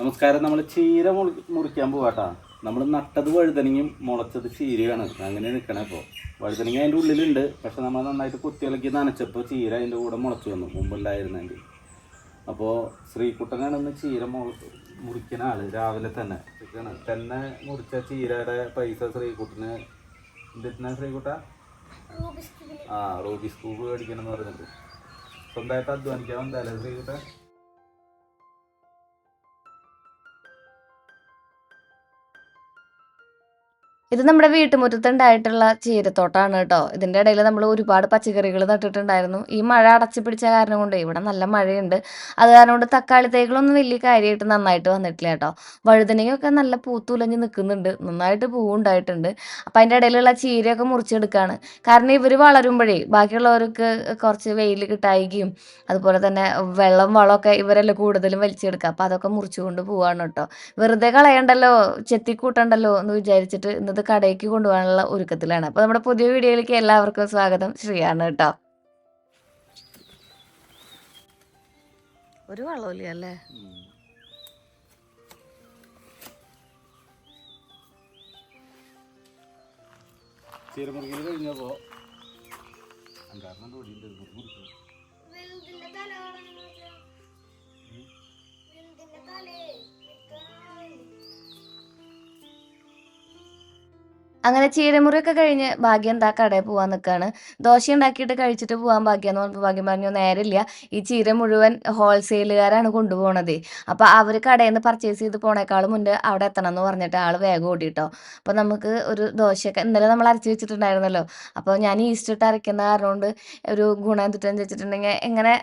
നമസ്കാരം. നമ്മൾ ചീര മുറിക്കാൻ പോവാട്ടാ. നമ്മൾ നട്ടത് വഴുതനങ്ങയും മുളച്ചത് ചീരയാണ്. അങ്ങനെ നിൽക്കണേ. ഇപ്പോൾ വഴുതനങ്ങ അതിൻ്റെ ഉള്ളിലുണ്ട്, പക്ഷെ നമ്മൾ നന്നായിട്ട് കുത്തിയിളക്കി നനച്ചപ്പോൾ ചീര അതിൻ്റെ കൂടെ മുളച്ചു വന്നു മുമ്പുണ്ടായിരുന്നെങ്കിൽ. അപ്പോൾ ശ്രീകുട്ടനാണ് ഇന്ന് ചീര മുറിക്കുന്ന ആള്. രാവിലെ തന്നെ മുറിച്ച ചീരയുടെ പൈസ ശ്രീകുട്ടന് എന്തിനാ ശ്രീകുട്ട? റൂബിസ് ക്യൂബ് മേടിക്കണം എന്ന് പറഞ്ഞിട്ട് സ്വന്തമായിട്ട് അധ്വാനിക്കാൻ വന്നതല്ലേ ശ്രീകുട്ട? ഇത് നമ്മുടെ വീട്ടുമുറ്റത്തുണ്ടായിട്ടുള്ള ചീരത്തോട്ടാണ് കേട്ടോ. ഇതിൻ്റെ ഇടയിൽ നമ്മൾ ഒരുപാട് പച്ചക്കറികൾ നട്ടിട്ടുണ്ടായിരുന്നു. ഈ മഴ അടച്ചു പിടിച്ച കാരണം കൊണ്ട് ഇവിടെ നല്ല മഴയുണ്ട്. അത് കാരണം കൊണ്ട് തക്കാളി തൈകളൊന്നും വലിയ കാര്യമായിട്ട് നന്നായിട്ട് വന്നിട്ടില്ല കേട്ടോ. വഴുതനങ്ങയൊക്കെ നല്ല പൂത്തുലഞ്ഞ് നിൽക്കുന്നുണ്ട്, നന്നായിട്ട് പൂവുണ്ടായിട്ടുണ്ട്. അപ്പം അതിൻ്റെ ഇടയിലുള്ള ചീരയൊക്കെ മുറിച്ചെടുക്കുകയാണ്. കാരണം ഇവർ വളരുമ്പോഴേ ബാക്കിയുള്ളവർക്ക് കുറച്ച് വെയിൽ കിട്ടായികയും അതുപോലെ തന്നെ വളമൊക്കെ ഇവരെല്ലാം കൂടുതലും വലിച്ചെടുക്കുക. അപ്പം അതൊക്കെ മുറിച്ചുകൊണ്ട് പോവാണ് കേട്ടോ. വെറുതെ കളയണ്ടല്ലോ, ചെത്തിക്കൂട്ടണ്ടല്ലോ എന്ന് വിചാരിച്ചിട്ട് ഇന്നത് കടയ്ക്ക് കൊണ്ടുപോകാനുള്ള ഒരുക്കത്തിലാണ്. അപ്പോൾ നമ്മുടെ പുതിയ വീഡിയോയിലേക്ക് എല്ലാവർക്കും സ്വാഗതം. ശ്രീയാണ് കേട്ടോ. ഒരു വളമില്ല അല്ലേ? ചീരമുറിക്കൽ കഴിഞ്ഞപ്പോ അങ്ങനെ ചീരമുറിയൊക്കെ കഴിഞ്ഞ് ഭാഗ്യം എന്താ കടയിൽ പോകാൻ നിൽക്കുകയാണ്. ദോശ ഉണ്ടാക്കിയിട്ട് കഴിച്ചിട്ട് പോകാൻ ഭാഗ്യം എന്ന് പറഞ്ഞപ്പോൾ ഭാഗ്യം പറഞ്ഞു നേരമില്ല, ഈ ചീര മുഴുവൻ ഹോൾസെയിലുകാരാണ് കൊണ്ടുപോകണത്. അപ്പോൾ അവർ കടയിൽ നിന്ന് പർച്ചേസ് ചെയ്ത് പോണേക്കാളും മുന്നേ അവിടെ എത്തണം എന്ന് പറഞ്ഞിട്ട് ആൾ വേഗം ഓടിട്ടോ. അപ്പോൾ നമുക്ക് ഒരു ദോശയൊക്കെ ഇന്നലെ നമ്മൾ അരച്ച് വെച്ചിട്ടുണ്ടായിരുന്നല്ലോ. അപ്പോൾ ഞാൻ ഈസ്റ്റ് ഇട്ട് അരയ്ക്കുന്ന കാരണം കൊണ്ട് ഒരു ഗുണം എന്തിട്ടെന്ന് വെച്ചിട്ടുണ്ടെങ്കിൽ എങ്ങനെ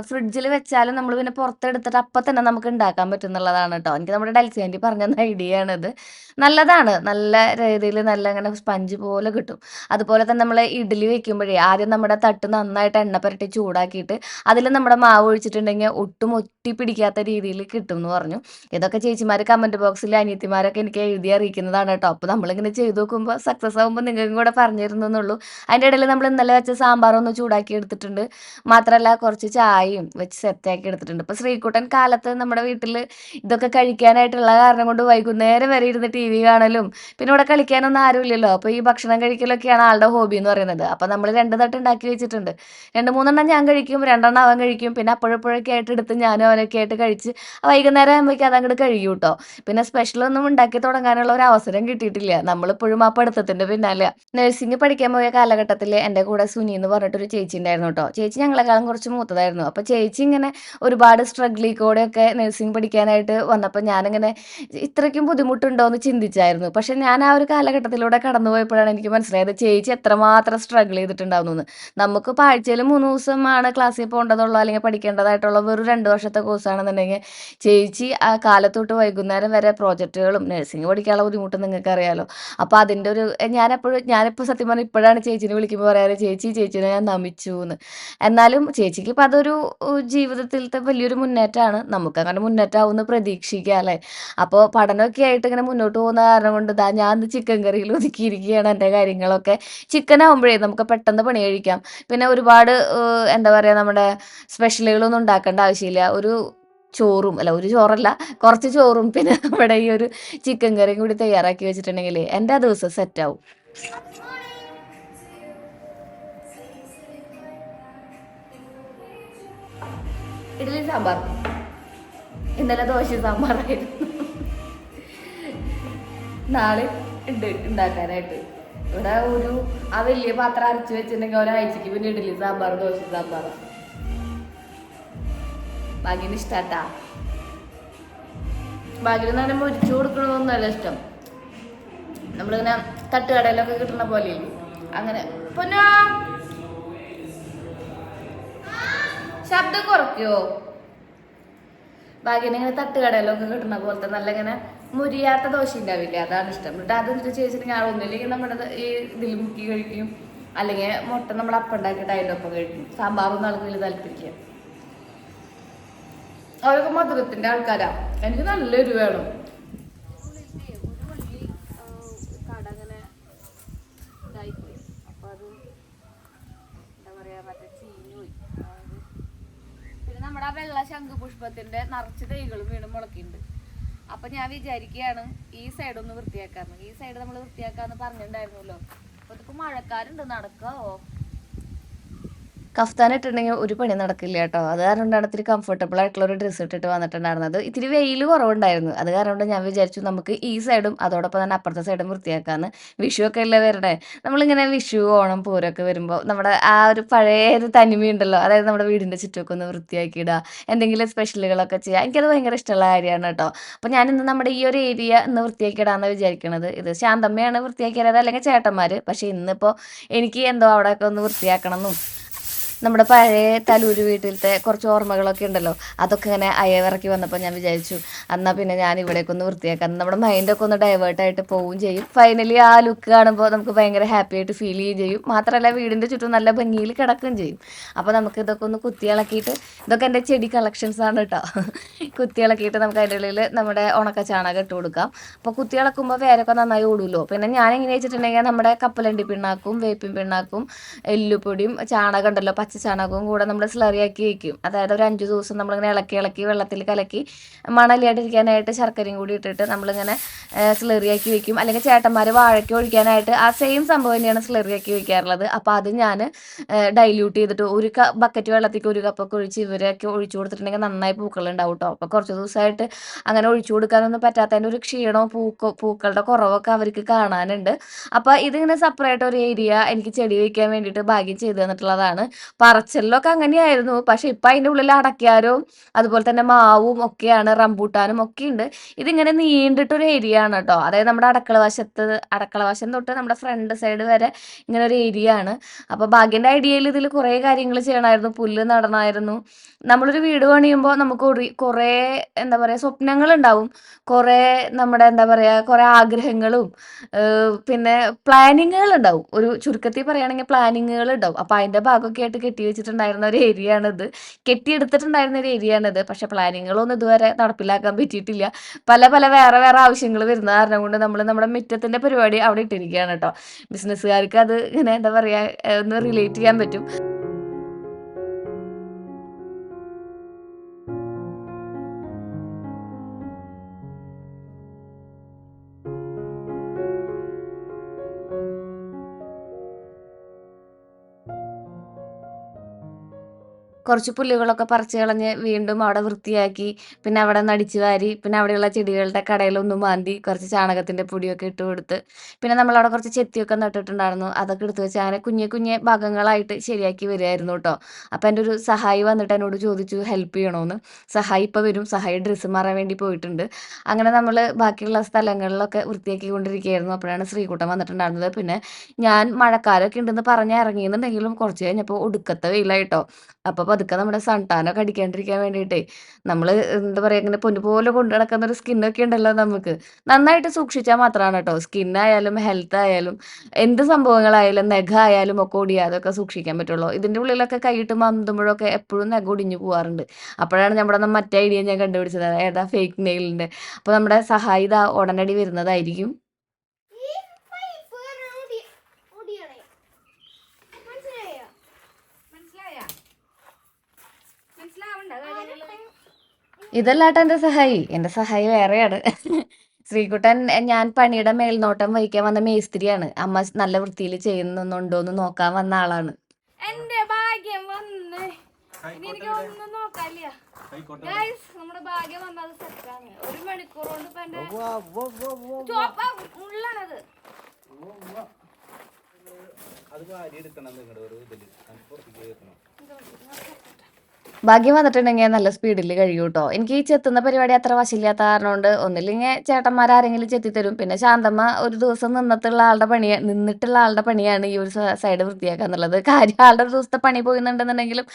ഫ്രിഡ്ജിൽ വെച്ചാലും നമ്മൾ പിന്നെ പുറത്തെടുത്തിട്ട് അപ്പം തന്നെ നമുക്ക് ഉണ്ടാക്കാൻ പറ്റുന്നുള്ളതാണ് കേട്ടോ. എനിക്ക് നമ്മുടെ ഡൽസി ആൻറ്റി പറഞ്ഞ ഐഡിയ ആണിത്. നല്ലതാണ്, നല്ല രീതിയിൽ നല്ല അങ്ങനെ സ്പഞ്ച് പോലെ കിട്ടും. അതുപോലെ തന്നെ നമ്മൾ ഇഡ്ഡലി വെക്കുമ്പോഴേ ആദ്യം നമ്മുടെ തട്ട് നന്നായിട്ട് എണ്ണ പുരട്ടി ചൂടാക്കിയിട്ട് അതിൽ നമ്മുടെ മാവ് ഒഴിച്ചിട്ടുണ്ടെങ്കിൽ ഒട്ടും ഒട്ടി പിടിക്കാത്ത രീതിയിൽ കിട്ടും എന്ന് പറഞ്ഞു. ഇതൊക്കെ ചേച്ചിമാർ കമൻറ്റ് ബോക്സിൽ അനിയത്തിമാരൊക്കെ എനിക്ക് എഴുതി അറിയിക്കുന്നതാണ് കേട്ടോ. അപ്പോൾ നമ്മളിങ്ങനെ ചെയ്ത് നോക്കുമ്പോൾ സക്സസ് ആകുമ്പോൾ നിങ്ങൾക്കും കൂടെ പറഞ്ഞിരുന്നുള്ളൂ. അതിൻ്റെ ഇടയിൽ നമ്മൾ ഇന്നലെ വെച്ച സാമ്പാറൊന്ന് ചൂടാക്കി എടുത്തിട്ടുണ്ട്. മാത്രമല്ല കുറച്ച് ചായയും വെച്ച് സെറ്റാക്കി എടുത്തിട്ടുണ്ട്. ഇപ്പോൾ ശ്രീകുട്ടൻ കാലത്ത് നമ്മുടെ വീട്ടിൽ ഇതൊക്കെ കഴിക്കാനായിട്ടുള്ള കാരണം കൊണ്ട് വൈകുന്നേരം വരെ ഇരുന്ന് ടി വി കാണലും പിന്നെ ഇവിടെ കളിക്കാനൊന്നും ആരുമില്ലല്ലോ. അപ്പോൾ ഈ ഭക്ഷണം കഴിക്കലൊക്കെയാണ് ആളുടെ ഹോബി എന്ന് പറയുന്നത്. അപ്പോൾ നമ്മൾ 2 തട്ട് ഉണ്ടാക്കി വെച്ചിട്ടുണ്ട്. 2-3 ഞാൻ കഴിക്കും, 2 അവൻ കഴിക്കും. പിന്നെ അപ്പോഴപ്പോഴൊക്കെ ആയിട്ട് എടുത്ത് ഞാനും അവനൊക്കെ ആയിട്ട് കഴിച്ച് വൈകുന്നേരം ആകുമ്പോഴേക്കും അതങ്ങോട്ട് കഴിയും കേട്ടോ. പിന്നെ സ്പെഷ്യലൊന്നും ഉണ്ടാക്കി തുടങ്ങാനുള്ള ഒരു അവസരം കിട്ടിയിട്ടില്ല. നമ്മളിപ്പോഴും ആ പഠിത്തത്തിൻ്റെ പിന്നാലെ. നഴ്സിംഗ് പഠിക്കാൻ പോയ കാലഘട്ടത്തിൽ എൻ്റെ കൂടെ സുനി എന്ന് പറഞ്ഞിട്ടൊരു ചേച്ചി ഉണ്ടായിരുന്നു കേട്ടോ. ചേച്ചി ഞങ്ങളെക്കാളും കുറച്ച് മൂത്തതായിരുന്നു. അപ്പോൾ ചേച്ചി ഇങ്ങനെ ഒരുപാട് സ്ട്രഗിളിൽ നഴ്സിംഗ് പഠിക്കാനായിട്ട് വന്നപ്പോൾ ഞാനിങ്ങനെ ഇത്രയ്ക്കും ബുദ്ധിമുട്ടുണ്ടോ എന്ന് ചിന്തിച്ചായിരുന്നു. പക്ഷെ ഞാൻ ആ ഒരു കാലഘട്ടത്തിലൂടെ കടന്നു പോയപ്പോഴാണ് എനിക്ക് മനസ്സിലായത് ചേച്ചി എത്രമാത്രം സ്ട്രഗിൾ ചെയ്തിട്ടുണ്ടാവുന്നു. നമുക്കിപ്പോൾ ആഴ്ചയിൽ 3 ദിവസമാണ് ക്ലാസ്സിൽ പോകേണ്ടതുള്ളൂ, അല്ലെങ്കിൽ പഠിക്കേണ്ടതായിട്ടുള്ള വെറും 2 വർഷത്തെ കോഴ്സാണെന്നുണ്ടെങ്കിൽ ചേച്ചി ആ കാലത്തൊട്ട് വൈകുന്നേരം വരെ പ്രോജക്റ്റുകളും നഴ്സിംഗ് പഠിക്കാനുള്ള ബുദ്ധിമുട്ട് നിങ്ങൾക്ക് അറിയാലോ. അപ്പോൾ അതിൻ്റെ ഒരു ഞാനിപ്പോൾ സത്യം പറഞ്ഞാൽ ഇപ്പോഴാണ് ചേച്ചിനെ വിളിക്കുമ്പോൾ പറയാറ് ചേച്ചിനെ ഞാൻ നമിച്ചു എന്ന്. എന്നാലും ചേച്ചിക്ക് ഇപ്പം അതൊരു ജീവിതത്തിലത്തെ വലിയൊരു മുന്നേറ്റമാണ്. നമുക്കങ്ങനെ മുന്നേറ്റമാവുമെന്ന് പ്രതീക്ഷിക്കാം അല്ലേ. അപ്പോൾ പഠനമൊക്കെ ആയിട്ട് ഇങ്ങനെ മുന്നോട്ട് പോകുന്ന കാരണം കൊണ്ട് ഞാൻ ഇന്ന് ചിക്കൻ കറിയിൽ ഒതുക്കിയിരിക്കുകയാണ് എൻ്റെ കാര്യങ്ങളൊക്കെ. ചിക്കൻ ആകുമ്പോഴേ നമുക്ക് പെട്ടെന്ന് പണി കഴിക്കാം. പിന്നെ ഒരുപാട് എന്താ പറയുക, നമ്മുടെ സ്പെഷ്യലുകളൊന്നും ഉണ്ടാക്കേണ്ട ആവശ്യമില്ല. ഒരു ചോറല്ല, കുറച്ച് ചോറും പിന്നെ നമ്മുടെ ഈ ഒരു ചിക്കൻ കറിയും കൂടി തയ്യാറാക്കി വെച്ചിട്ടുണ്ടെങ്കിൽ എൻ്റെ ആ ദിവസം സെറ്റാവും. ഇഡ്ഡലി സാമ്പാർ, ഇന്നലെ ദോശ സാമ്പാറായിരുന്നു. നാളെ ഉണ്ട് ഉണ്ടാക്കാനായിട്ട്. ഇവിടെ ആ വലിയ പാത്രം അരച്ച് വെച്ചിട്ടുണ്ടെങ്കിൽ ഒരാഴ്ചക്ക് പിന്നെ ഇഡ്ഡലി സാമ്പാർ ദോശ സാമ്പാർ. ഭാഗ്യന് ഇഷ്ടാട്ടാ. ഭാഗ്യം തന്നെ മുരിച്ചു കൊടുക്കണമെന്നല്ല ഇഷ്ടം. നമ്മളിങ്ങനെ തട്ടുകടയിലൊക്കെ കിട്ടുന്ന പോലെ അങ്ങനെ. പിന്നെ ശബ്ദം കുറയ്ക്കുമോ? ഭാഗ്യന് ഇങ്ങനെ തട്ടുകടയിലൊക്കെ കിട്ടുന്ന പോലത്തെ നല്ല ഇങ്ങനെ മുരിയാത്ത ദോശ ഉണ്ടാവില്ല, അതാണ് ഇഷ്ടം. എന്നിട്ട് അതെന്ത് ചേച്ചിട്ട് ഞാൻ ഒന്നുമില്ലെങ്കിൽ നമ്മുടെ ഈ ഇതിൽ മുക്കി കഴിക്കും, അല്ലെങ്കിൽ മുട്ട നമ്മൾ അപ്പം ഉണ്ടാക്കിയിട്ട് അതിൻ്റെ ഒപ്പം കഴിക്കും. സാമ്പാറൊന്നും ആൾക്ക് വലിയ താല്പര്യമില്ല. അവരൊക്കെ മധുരത്തിൻ്റെ ആൾക്കാരാണ്. എനിക്ക് നല്ലൊരു വേണം. കട അങ്ങനെ ഇതായിപ്പോയി. അപ്പോൾ അത് എന്താ പറയുക, മറ്റേ ചീഞ്ഞു പോയി. പിന്നെ നമ്മുടെ ആ വെള്ള ശംഖുപുഷ്പത്തിൻ്റെ നിറച്ച് തൈകളും വീണ് മുളക്കിയിട്ടുണ്ട്. അപ്പം ഞാൻ വിചാരിക്കുകയാണ് ഈ സൈഡ് ഒന്ന് വൃത്തിയാക്കാമെന്ന്. ഈ സൈഡ് നമ്മൾ വൃത്തിയാക്കാമെന്ന് പറഞ്ഞിട്ടുണ്ടായിരുന്നല്ലോ. അപ്പോൾ ഇതിപ്പോൾ മഴക്കാരുണ്ട്, നടക്കാവോ? കഫ്താൻ ഇട്ടിട്ടുണ്ടെങ്കിൽ ഒരു പണി നടക്കില്ല കേട്ടോ. അത് കാരണം കൊണ്ടാണ് ഇത്തിരി കംഫർട്ടബിൾ ആയിട്ടുള്ള ഒരു ഡ്രസ്സ് ഇട്ടിട്ട് വന്നിട്ടുണ്ടായിരുന്നത്. ഇത്തിരി വെയിൽ കുറവുണ്ടായിരുന്നു. അത് കാരണം കൊണ്ട് ഞാൻ വിചാരിച്ചു നമുക്ക് ഈ സൈഡും അതോടൊപ്പം തന്നെ അപ്പുറത്തെ സൈഡും വൃത്തിയാക്കാമെന്ന്. വിഷു ഒക്കെ അല്ലേ വരണേ. നമ്മളിങ്ങനെ വിഷു, ഓണം, പൂരമൊക്കെ വരുമ്പോൾ നമ്മുടെ ആ ഒരു പഴയ ഒരു തനിമയുണ്ടല്ലോ, അതായത് നമ്മുടെ വീടിൻ്റെ ചുറ്റുമൊക്കെ ഒന്ന് വൃത്തിയാക്കിയിടുക, എന്തെങ്കിലും സ്പെഷ്യലുകളൊക്കെ ചെയ്യുക. എനിക്കത് ഭയങ്കര ഇഷ്ടമുള്ള കാര്യമാണ് കേട്ടോ. അപ്പോൾ ഞാനിന്ന് നമ്മുടെ ഈ ഒരു ഏരിയ ഇന്ന് വൃത്തിയാക്കിയിടാമെന്ന് വിചാരിക്കണത്. ഇത് ശാന്തമ്മയാണ് വൃത്തിയാക്കിയത്, അല്ലെങ്കിൽ ചേട്ടന്മാർ. പക്ഷേ ഇന്നിപ്പോൾ എനിക്ക് എന്തോ അവിടെയൊക്കെ ഒന്ന് വൃത്തിയാക്കണം എന്നും നമ്മുടെ പഴയ തലൂര് വീട്ടിലത്തെ കുറച്ച് ഓർമ്മകളൊക്കെ ഉണ്ടല്ലോ, അതൊക്കെ ഇങ്ങനെ അയവിറക്കി വന്നപ്പോൾ ഞാൻ വിചാരിച്ചു എന്നാൽ പിന്നെ ഞാൻ ഇവിടേക്ക് ഒന്ന് വൃത്തിയാക്കാം. നമ്മുടെ മൈൻഡൊക്കെ ഒന്ന് ഡൈവേർട്ടായിട്ട് പോവുകയും ചെയ്യും. ഫൈനലി ആ ലുക്ക് കാണുമ്പോൾ നമുക്ക് ഭയങ്കര ഹാപ്പി ആയിട്ട് ഫീൽ ചെയ്യുകയും ചെയ്യും. മാത്രമല്ല വീടിൻ്റെ ചുറ്റും നല്ല ഭംഗിയിൽ കിടക്കുകയും ചെയ്യും. അപ്പോൾ നമുക്ക് ഇതൊക്കെ ഒന്ന് കുത്തിയിളക്കിയിട്ട്, ഇതൊക്കെ എൻ്റെ ചെടി കളക്ഷൻസ് ആണ് കേട്ടോ. കുത്തിയിളക്കിയിട്ട് നമുക്ക് അതിൻ്റെ ഉള്ളിൽ നമ്മുടെ ഉണക്ക ചാണകം ഇട്ട് കൊടുക്കാം. അപ്പോൾ കുത്തിയിളക്കുമ്പോൾ വേരൊക്കെ നന്നായി ഓടുമല്ലോ. പിന്നെ ഞാൻ എങ്ങനെ വെച്ചിട്ടുണ്ടെങ്കിൽ നമ്മുടെ കപ്പലണ്ടി പിണ്ണാക്കും, വേപ്പിൻ പിണ്ണാക്കും, എല്ലുപൊടിയും, ചാണകം ഉണ്ടല്ലോ, പച്ച ചാണകവും കൂടെ നമ്മൾ സ്ലറിയാക്കി വയ്ക്കും. അതായത് ഒരു 5 ദിവസം നമ്മളിങ്ങനെ ഇളക്കി ഇളക്കി വെള്ളത്തിൽ കലക്കി മണലിയായിട്ടിരിക്കാനായിട്ട് ശർക്കരയും കൂടി ഇട്ടിട്ട് നമ്മളിങ്ങനെ സ്ലറിയാക്കി വെക്കും. അല്ലെങ്കിൽ ചേട്ടന്മാർ വാഴയ്ക്ക് ഒഴിക്കാനായിട്ട് ആ സെയിം സംഭവം തന്നെയാണ് സ്ലറിയാക്കി വെക്കാറുള്ളത്. അപ്പോൾ അത് ഞാൻ ഡൈല്യൂട്ട് ചെയ്തിട്ട് ഒരു ബക്കറ്റ് വെള്ളത്തേക്ക് 1 കപ്പൊക്കെ ഒഴിച്ച് ഇവരൊക്കെ ഒഴിച്ചു കൊടുത്തിട്ടുണ്ടെങ്കിൽ നന്നായി പൂക്കളുണ്ടാവും കേട്ടോ. അപ്പോൾ കുറച്ച് ദിവസമായിട്ട് അങ്ങനെ ഒഴിച്ചു കൊടുക്കാനൊന്നും പറ്റാത്തതിൻ്റെ ഒരു ക്ഷീണവും പൂക്കളുടെ കുറവൊക്കെ അവർക്ക് കാണാനുണ്ട്. അപ്പോൾ ഇതിങ്ങനെ സെപ്പറേറ്റ് ഒരു ഏരിയ എനിക്ക് ചെടി വയ്ക്കാൻ വേണ്ടിയിട്ട് ഭാഗ്യം ചെയ്തു തന്നിട്ടുള്ളതാണ്. പറച്ചലിലൊക്കെ അങ്ങനെയായിരുന്നു. പക്ഷെ ഇപ്പം അതിൻ്റെ ഉള്ളിൽ അടയ്ക്കാരും അതുപോലെ തന്നെ മാവും ഒക്കെയാണ്, റംബൂട്ടാനും ഒക്കെ ഉണ്ട്. ഇതിങ്ങനെ നീണ്ടിട്ടൊരു ഏരിയ ആണ് കേട്ടോ. അതായത് നമ്മുടെ അടുക്കള വശം തൊട്ട് നമ്മുടെ ഫ്രണ്ട് സൈഡ് വരെ ഇങ്ങനെ ഒരു ഏരിയ ആണ്. അപ്പോൾ ഭാഗ്യൻ്റെ ഐഡിയയിൽ ഇതിൽ കുറേ കാര്യങ്ങൾ ചെയ്യണമായിരുന്നു. പുല്ല് നടണമായിരുന്നു. നമ്മളൊരു വീട് പണിയുമ്പോൾ നമുക്ക് കുറേ എന്താ പറയുക സ്വപ്നങ്ങളുണ്ടാവും. കുറേ നമ്മുടെ എന്താ പറയുക കുറേ ആഗ്രഹങ്ങളും പിന്നെ പ്ലാനിങ്ങുകളുണ്ടാവും. ഒരു ചുരുക്കത്തിൽ പറയുകയാണെങ്കിൽ പ്ലാനിങ്ങുകളുണ്ടാവും. അപ്പോൾ അതിൻ്റെ ഭാഗമൊക്കെ ആയിട്ട് കെട്ടി വെച്ചിട്ടുണ്ടായിരുന്ന ഒരു ഏരിയ ആണിത്. കെട്ടിയെടുത്തിട്ടുണ്ടായിരുന്ന ഒരു ഏരിയ ആണിത്. പക്ഷേ പ്ലാനിങ്ങുകളൊന്നും ഇതുവരെ നടപ്പിലാക്കാൻ പറ്റിയിട്ടില്ല. പല പല വേറെ വേറെ ആവശ്യങ്ങൾ വരുന്ന കാരണം കൊണ്ട് നമ്മൾ നമ്മുടെ മുറ്റത്തിൻ്റെ പരിപാടി അവിടെ ഇട്ടിരിക്കുകയാണ് കേട്ടോ. ബിസിനസ്സുകാർക്ക് അത് ഇങ്ങനെ എന്താ പറയുക ഒന്ന് റിലേറ്റ് ചെയ്യാൻ പറ്റും. കുറച്ച് പുല്ലുകളൊക്കെ പറിച്ച് കളഞ്ഞ് വീണ്ടും അവിടെ വൃത്തിയാക്കി, പിന്നെ അവിടെ നടിച്ച് വാരി, പിന്നെ അവിടെയുള്ള ചെടികളുടെ കടയിലൊന്ന് മാന്തി, കുറച്ച് ചാണകത്തിൻ്റെ പൊടിയൊക്കെ ഇട്ട് കൊടുത്ത്, പിന്നെ നമ്മളവിടെ കുറച്ച് ചെത്തിയൊക്കെ നട്ടിട്ടുണ്ടായിരുന്നു. അതൊക്കെ എടുത്ത് വെച്ച് അങ്ങനെ കുഞ്ഞെ കുഞ്ഞെ ഭാഗങ്ങളായിട്ട് ശരിയാക്കി വരികയായിരുന്നു കേട്ടോ. അപ്പോൾ എൻ്റെ ഒരു സഹായി വന്നിട്ട് എന്നോട് ചോദിച്ചു ഹെൽപ്പ് ചെയ്യണമെന്ന്. സഹായി ഇപ്പോൾ വരും. സഹായി ഡ്രസ്സ് മാറാൻ വേണ്ടി പോയിട്ടുണ്ട്. അങ്ങനെ നമ്മൾ ബാക്കിയുള്ള സ്ഥലങ്ങളിലൊക്കെ വൃത്തിയാക്കിക്കൊണ്ടിരിക്കുകയായിരുന്നു. അപ്പോഴാണ് ശ്രീകുട്ടൻ വന്നിട്ടുണ്ടായിരുന്നത്. പിന്നെ ഞാൻ മഴക്കാലമൊക്കെ ഉണ്ടെന്ന് പറഞ്ഞ് ഇറങ്ങിയെന്നുണ്ടെങ്കിലും കുറച്ച് കഴിഞ്ഞപ്പോൾ ഒടുക്കത്തെ വെയിലായിട്ടോ. അപ്പോൾ പതുക്കെ നമ്മുടെ സൺടാനൊക്കെ അടിക്കാണ്ടിരിക്കാൻ വേണ്ടിയിട്ടേ നമ്മൾ എന്താ പറയുക ഇങ്ങനെ പൊന്നുപോലെ കൊണ്ട് നടക്കുന്ന ഒരു സ്കിന്നൊക്കെ ഉണ്ടല്ലോ നമുക്ക്. നന്നായിട്ട് സൂക്ഷിച്ചാൽ മാത്രമാണ് കേട്ടോ സ്കിന്നായാലും ഹെൽത്ത് ആയാലും എന്ത് സംഭവങ്ങളായാലും നഖമായാലും ഒക്കെ ഒടിയാതൊക്കെ സൂക്ഷിക്കാൻ പറ്റുള്ളൂ. ഇതിൻ്റെ ഉള്ളിലൊക്കെ കൈയിട്ട് മന്തുമ്പോഴൊക്കെ എപ്പോഴും നഖം ഒടിഞ്ഞു പോകാറുണ്ട്. അപ്പോഴാണ് നമ്മുടെ മറ്റേ ഐഡിയ ഞാൻ കണ്ടുപിടിച്ചത്, ഏതാ ഫേക്ക് നെയിലിൻ്റെ. അപ്പോൾ നമ്മുടെ സഹായിത ഉടനടി വരുന്നതായിരിക്കും. ഇതല്ലാട്ടോ എൻ്റെ സഹായി വേറെയാണ്. ശ്രീകുട്ടൻ ഞാൻ പണിയുടെ മേൽനോട്ടം വഹിക്കാൻ വന്ന മേസ്ത്രിയാണ്. അമ്മ നല്ല വൃത്തിയിൽ ചെയ്യുന്നുണ്ടോ എന്ന് നോക്കാൻ വന്ന ആളാണ്. എന്റെ ഭാഗ്യം വന്ന് എനിക്ക് ഒന്നും നോക്കാനില്ല. നമ്മുടെ ഭാഗ്യം വന്നത് സെറ്റാണ്. 1 മണിക്കൂർ കൊണ്ട് ഇപ്പൊ എന്റെ ഉള്ളാണത്. ഭാഗ്യം വന്നിട്ടുണ്ടെങ്കിൽ നല്ല സ്പീഡിൽ കഴിയും കേട്ടോ. എനിക്ക് ഈ ചെത്തുന്ന പരിപാടി അത്ര വശമില്ലാത്ത കാരണം കൊണ്ട് ഒന്നില്ലെങ്കിൽ ചേട്ടന്മാരാരെങ്കിലും ചെത്തിത്തരും. പിന്നെ ശാന്തമ്മ ഒരു ദിവസം നിന്നിട്ടുള്ള ആളുടെ പണിയാണ് ഈ ഒരു സൈഡ് വൃത്തിയാക്കുക എന്നുള്ളത്. കാര്യം ആളുടെ ഒരു ദിവസത്തെ പണി പോയിന്നുണ്ടെന്നുണ്ടെങ്കിലും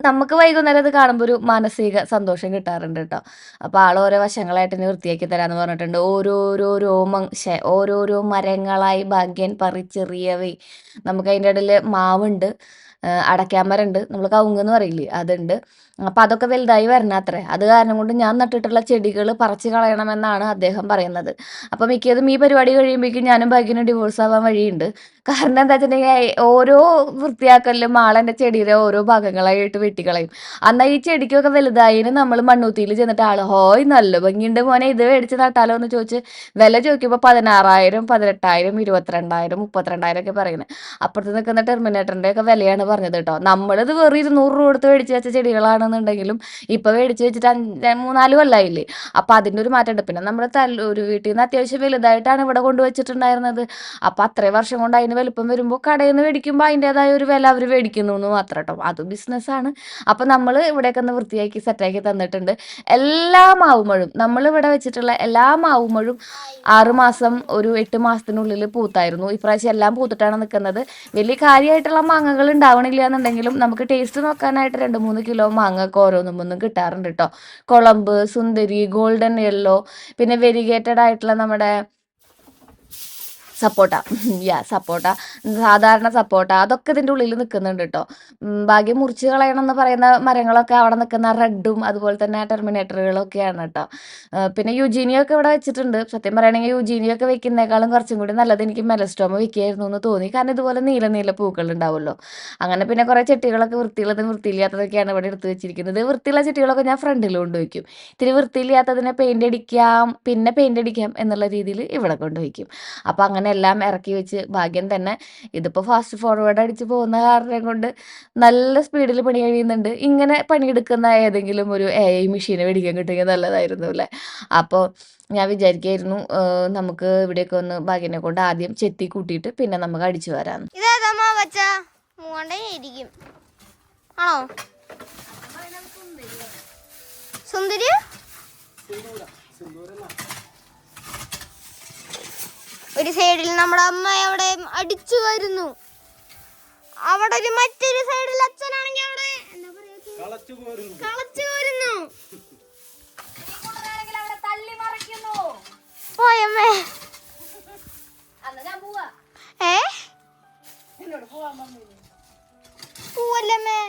നമുക്ക് വൈകുന്നേരം അത് കാണുമ്പോൾ ഒരു മാനസിക സന്തോഷം കിട്ടാറുണ്ട് കേട്ടോ. അപ്പോൾ ആൾ ഓരോ വശങ്ങളായിട്ട് തന്നെ വൃത്തിയാക്കി തരാമെന്ന് പറഞ്ഞിട്ടുണ്ട്. ഓരോരോ മരങ്ങളായി ഭാഗ്യൻ പറിച്ചെറിയവേ. നമുക്ക് അതിൻ്റെ ഇടയിൽ മാവുണ്ട്, അടയ്ക്കാമരമുണ്ട്, നമ്മൾ കവുങ്ങ് എന്ന് പറയില്ലേ അതുണ്ട്, അപ്പം അതൊക്കെ വലുതായി വരണത്രേ. അത് കാരണം കൊണ്ട് ഞാൻ നട്ടിട്ടുള്ള ചെടികൾ പറിച്ച് കളയണമെന്നാണ് അദ്ദേഹം പറയുന്നത്. അപ്പം മിക്കതും ഈ പരിപാടി കഴിയുമ്പോഴേക്കും ഞാനും ഭാഗ്യനും ഡിവോഴ്സ് ആവാൻ വഴിയുണ്ട്. കാരണം എന്താ വെച്ചിട്ടുണ്ടെങ്കിൽ ഓരോ വൃത്തിയാക്കലിലും ആളെൻ്റെ ചെടിയുടെ ഓരോ ഭാഗങ്ങളായിട്ട് വെട്ടിക്കളയും. എന്നാൽ ഈ ചെടിക്കൊക്കെ വലുതായതിന് നമ്മൾ മണ്ണൂത്തിയിൽ ചെന്നിട്ട് ആൾ ഹോയ് നല്ല ഭംഗിയുണ്ട് മോനെ ഇത് മേടിച്ച് നട്ടാലോ എന്ന് ചോദിച്ച് വില ചോദിക്കുമ്പോൾ 16,000 18,000 22,000 32,000 ഒക്കെ പറയുന്നത്. അപ്പുറത്ത് നിൽക്കുന്ന ടെർമിനേറ്ററിൻ്റെ ഒക്കെ വിലയാണ് പറഞ്ഞത് കേട്ടോ. നമ്മളിത് വെറും 200 രൂപ കൊടുത്ത് മേടിച്ച് വെച്ച ചെടികളാണെന്നുണ്ടെങ്കിലും ഇപ്പം മേടിച്ച് വെച്ചിട്ട് 3-4 കൊല്ലമായില്ലേ. അപ്പം അതിൻ്റെ ഒരു മാറ്റമുണ്ട്. പിന്നെ നമ്മുടെ തല്ലൂർ വീട്ടിൽ നിന്ന് അത്യാവശ്യം വലുതായിട്ടാണ് ഇവിടെ കൊണ്ടുവച്ചിട്ടുണ്ടായിരുന്നത്. അപ്പം അത്രയും വർഷം കൊണ്ട് അതിന് വലുപ്പം വരുമ്പോൾ കടയിൽ നിന്ന് മേടിക്കുമ്പോൾ അതിൻ്റെതായ ഒരു വില അവർ മേടിക്കുന്നു എന്ന് മാത്രം കേട്ടോ. അത് ബിസിനസ്സാണ്. അപ്പം നമ്മൾ ഇവിടെയൊക്കെ ഒന്ന് വൃത്തിയാക്കി സെറ്റാക്കി തന്നിട്ടുണ്ട്. എല്ലാ മാവുമഴും നമ്മളിവിടെ വെച്ചിട്ടുള്ള എല്ലാ മാവുമഴും 6 മാസം ഒരു 8 മാസത്തിനുള്ളിൽ പൂത്തായിരുന്നു. ഇപ്രാവശ്യം എല്ലാം പൂത്തിട്ടാണ് നിൽക്കുന്നത്. വലിയ കാര്യമായിട്ടുള്ള മാങ്ങകൾ ഉണ്ടാവണില്ല എന്നുണ്ടെങ്കിലും നമുക്ക് ടേസ്റ്റ് നോക്കാനായിട്ട് 2-3 കിലോ മാങ്ങ ഒക്കെ ഓരോന്നും കിട്ടാറുണ്ട് കേട്ടോ. കുളമ്പ്, സുന്ദരി, ഗോൾഡൻ യെല്ലോ, പിന്നെ വെരിഗേറ്റഡ് ആയിട്ടുള്ള നമ്മുടെ സപ്പോട്ട, സപ്പോട്ട, സാധാരണ സപ്പോട്ട, അതൊക്കെ ഇതിൻ്റെ ഉള്ളിൽ നിൽക്കുന്നുണ്ട് കേട്ടോ. ഭാഗ്യം മുറിച്ച് കളയണം എന്ന് പറയുന്ന മരങ്ങളൊക്കെ അവിടെ നിൽക്കുന്ന റെഡും അതുപോലെ തന്നെ ടെർമിനേറ്ററുകളൊക്കെയാണ് കേട്ടോ. പിന്നെ യുജീനിയൊക്കെ ഇവിടെ വെച്ചിട്ടുണ്ട്. സത്യം പറയുകയാണെങ്കിൽ യുജീനിയൊക്കെ വെക്കുന്നേക്കാളും കുറച്ചും കൂടി നല്ലത് എനിക്ക് മെലസ്റ്റോമ വെക്കുകയായിരുന്നു എന്ന് തോന്നി. കാരണം ഇതുപോലെ നീല നീല പൂക്കൾ ഉണ്ടാവുമല്ലോ. അങ്ങനെ പിന്നെ കുറേ ചെട്ടികളൊക്കെ വൃത്തിയുള്ളതും വൃത്തിയില്ലാത്തതൊക്കെയാണ് ഇവിടെ എടുത്ത് വെച്ചിരിക്കുന്നത്. വൃത്തിയുള്ള ചെട്ടികളൊക്കെ ഞാൻ ഫ്രണ്ടിൽ കൊണ്ടുവയ്ക്കും. ഇത്തിരി വൃത്തിയില്ലാത്തതിനെ പെയിൻ്റ് അടിക്കാം, പിന്നെ പെയിൻ്റ് അടിക്കാം എന്നുള്ള രീതിയിൽ ഇവിടെ കൊണ്ടുവയ്ക്കും. അപ്പോൾ അങ്ങനെ എല്ലാം ഇറക്കി വെച്ച് ഭാഗ്യം തന്നെ ഇതിപ്പോൾ ഫാസ്റ്റ് ഫോർവേഡ് അടിച്ച് പോകുന്ന കാരണം കൊണ്ട് നല്ല സ്പീഡിൽ പണി കഴിയുന്നുണ്ട്. ഇങ്ങനെ പണിയെടുക്കുന്ന ഏതെങ്കിലും ഒരു AI മെഷീനെ മേടിക്കാൻ കിട്ടുമെങ്കിൽ നല്ലതായിരുന്നു അല്ലേ. അപ്പോൾ ഞാൻ വിചാരിക്കായിരുന്നു നമുക്ക് ഇവിടെയൊക്കെ ഒന്ന് ഭാഗ്യനെ കൊണ്ട് ആദ്യം ചെത്തി കൂട്ടിയിട്ട് പിന്നെ നമുക്ക് അടിച്ചു വരാമെന്ന്. ആണോ സുന്ദരി? ഒരു സൈഡിൽ നമ്മുടെ അമ്മ അവിടെ അടിച്ചു വരുന്നു. അവിടെ ഒരു മറ്റൊരു സൈഡിൽ അച്ഛനാണെങ്കിൽ അവിടെ എന്താ പറയാ കളച്ചു പോരുന്നു. പോയമ്മേ പോവല്ലമ്മേ.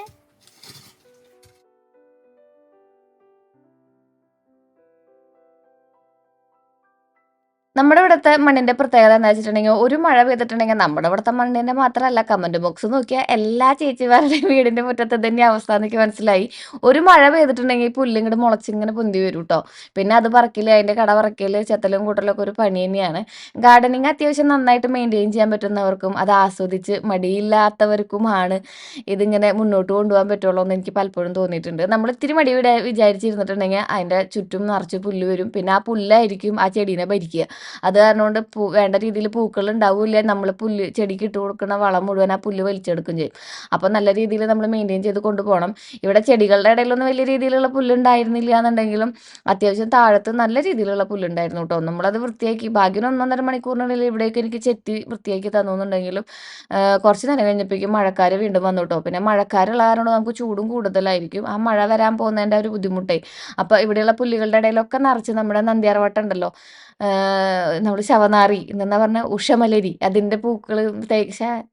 നമ്മുടെ ഇവിടുത്തെ മണ്ണിൻ്റെ പ്രത്യേകത എന്താ വെച്ചിട്ടുണ്ടെങ്കിൽ ഒരു മഴ പെയ്തിട്ടുണ്ടെങ്കിൽ നമ്മുടെ ഇവിടുത്തെ മണ്ണിൻ്റെ മാത്രമല്ല, കമൻറ്റ് ബോക്സ് നോക്കിയാൽ എല്ലാ ചേച്ചിമാരുടെയും വീടിൻ്റെ മുറ്റത്ത് തന്നെ അവസ്ഥ എനിക്ക് മനസ്സിലായി. ഒരു മഴ പെയ്തിട്ടുണ്ടെങ്കിൽ പുല്ലിങ്ങോട്ട് മുളച്ചിങ്ങനെ പൊന്തി വരും കേട്ടോ. പിന്നെ അത് പറക്കിൽ അതിൻ്റെ കട പറക്കിൽ ചെത്തലും കൂട്ടലൊക്കെ ഒരു പണി തന്നെയാണ്. ഗാർഡനിങ് അത്യാവശ്യം നന്നായിട്ട് മെയിൻറ്റെയിൻ ചെയ്യാൻ പറ്റുന്നവർക്കും അത് ആസ്വദിച്ച് മടിയില്ലാത്തവർക്കുമാണ് ഇതിങ്ങനെ മുന്നോട്ട് കൊണ്ടുപോകാൻ പറ്റുള്ളൂ എന്ന് എനിക്ക് പലപ്പോഴും തോന്നിയിട്ടുണ്ട്. നമ്മൾ ഇത്തിരി മടി വിചാരിച്ചിരുന്നിട്ടുണ്ടെങ്കിൽ അതിൻ്റെ ചുറ്റും നിറച്ച് പുല്ല് വരും. പിന്നെ ആ പുല്ലായിരിക്കും ആ ചെടീനെ ഭരിക്കുക. അത് കാരണം കൊണ്ട് വേണ്ട രീതിയിൽ പൂക്കൾ ഉണ്ടാവില്ല. നമ്മൾ പുല്ല് ചെടിക്ക് ഇട്ട് കൊടുക്കുന്ന വളം മുഴുവൻ ആ പുല്ല് വലിച്ചെടുക്കും ചെയ്യും. അപ്പോൾ നല്ല രീതിയിൽ നമ്മൾ മെയിൻറ്റെയിൻ ചെയ്ത് കൊണ്ടുപോകണം. ഇവിടെ ചെടികളുടെ ഇടയിലൊന്നും വലിയ രീതിയിലുള്ള പുല്ലുണ്ടായിരുന്നില്ല എന്നുണ്ടെങ്കിലും അത്യാവശ്യം താഴത്ത് നല്ല രീതിയിലുള്ള പുല്ലുണ്ടായിരുന്നു കേട്ടോ. നമ്മളത് വൃത്തിയാക്കി ഭാഗ്യം 1-1.5 മണിക്കൂറിനുള്ളിൽ ഇവിടേക്ക് എനിക്ക് ചെത്തി വൃത്തിയാക്കി തന്നുന്നുണ്ടെങ്കിലും കുറച്ച് നേരം കഴിഞ്ഞപ്പോഴേക്കും മഴക്കാർ വീണ്ടും വന്നു കേട്ടോ. പിന്നെ മഴക്കാരുള്ള കാരണം നമുക്ക് ചൂടും കൂടുതലായിരിക്കും. ആ മഴ വരാൻ പോകുന്നതിൻ്റെ ഒരു ബുദ്ധിമുട്ടേ. അപ്പോൾ ഇവിടെയുള്ള പുല്ലുകളുടെ ഇടയിലൊക്കെ നിറച്ച് നമ്മുടെ നന്ദ്യാർവട്ടം ഉണ്ടല്ലോ, നമ്മൾ ശവനാറി എന്നെന്നാ പറഞ്ഞ ഉഷമലരി, അതിൻ്റെ പൂക്കൾ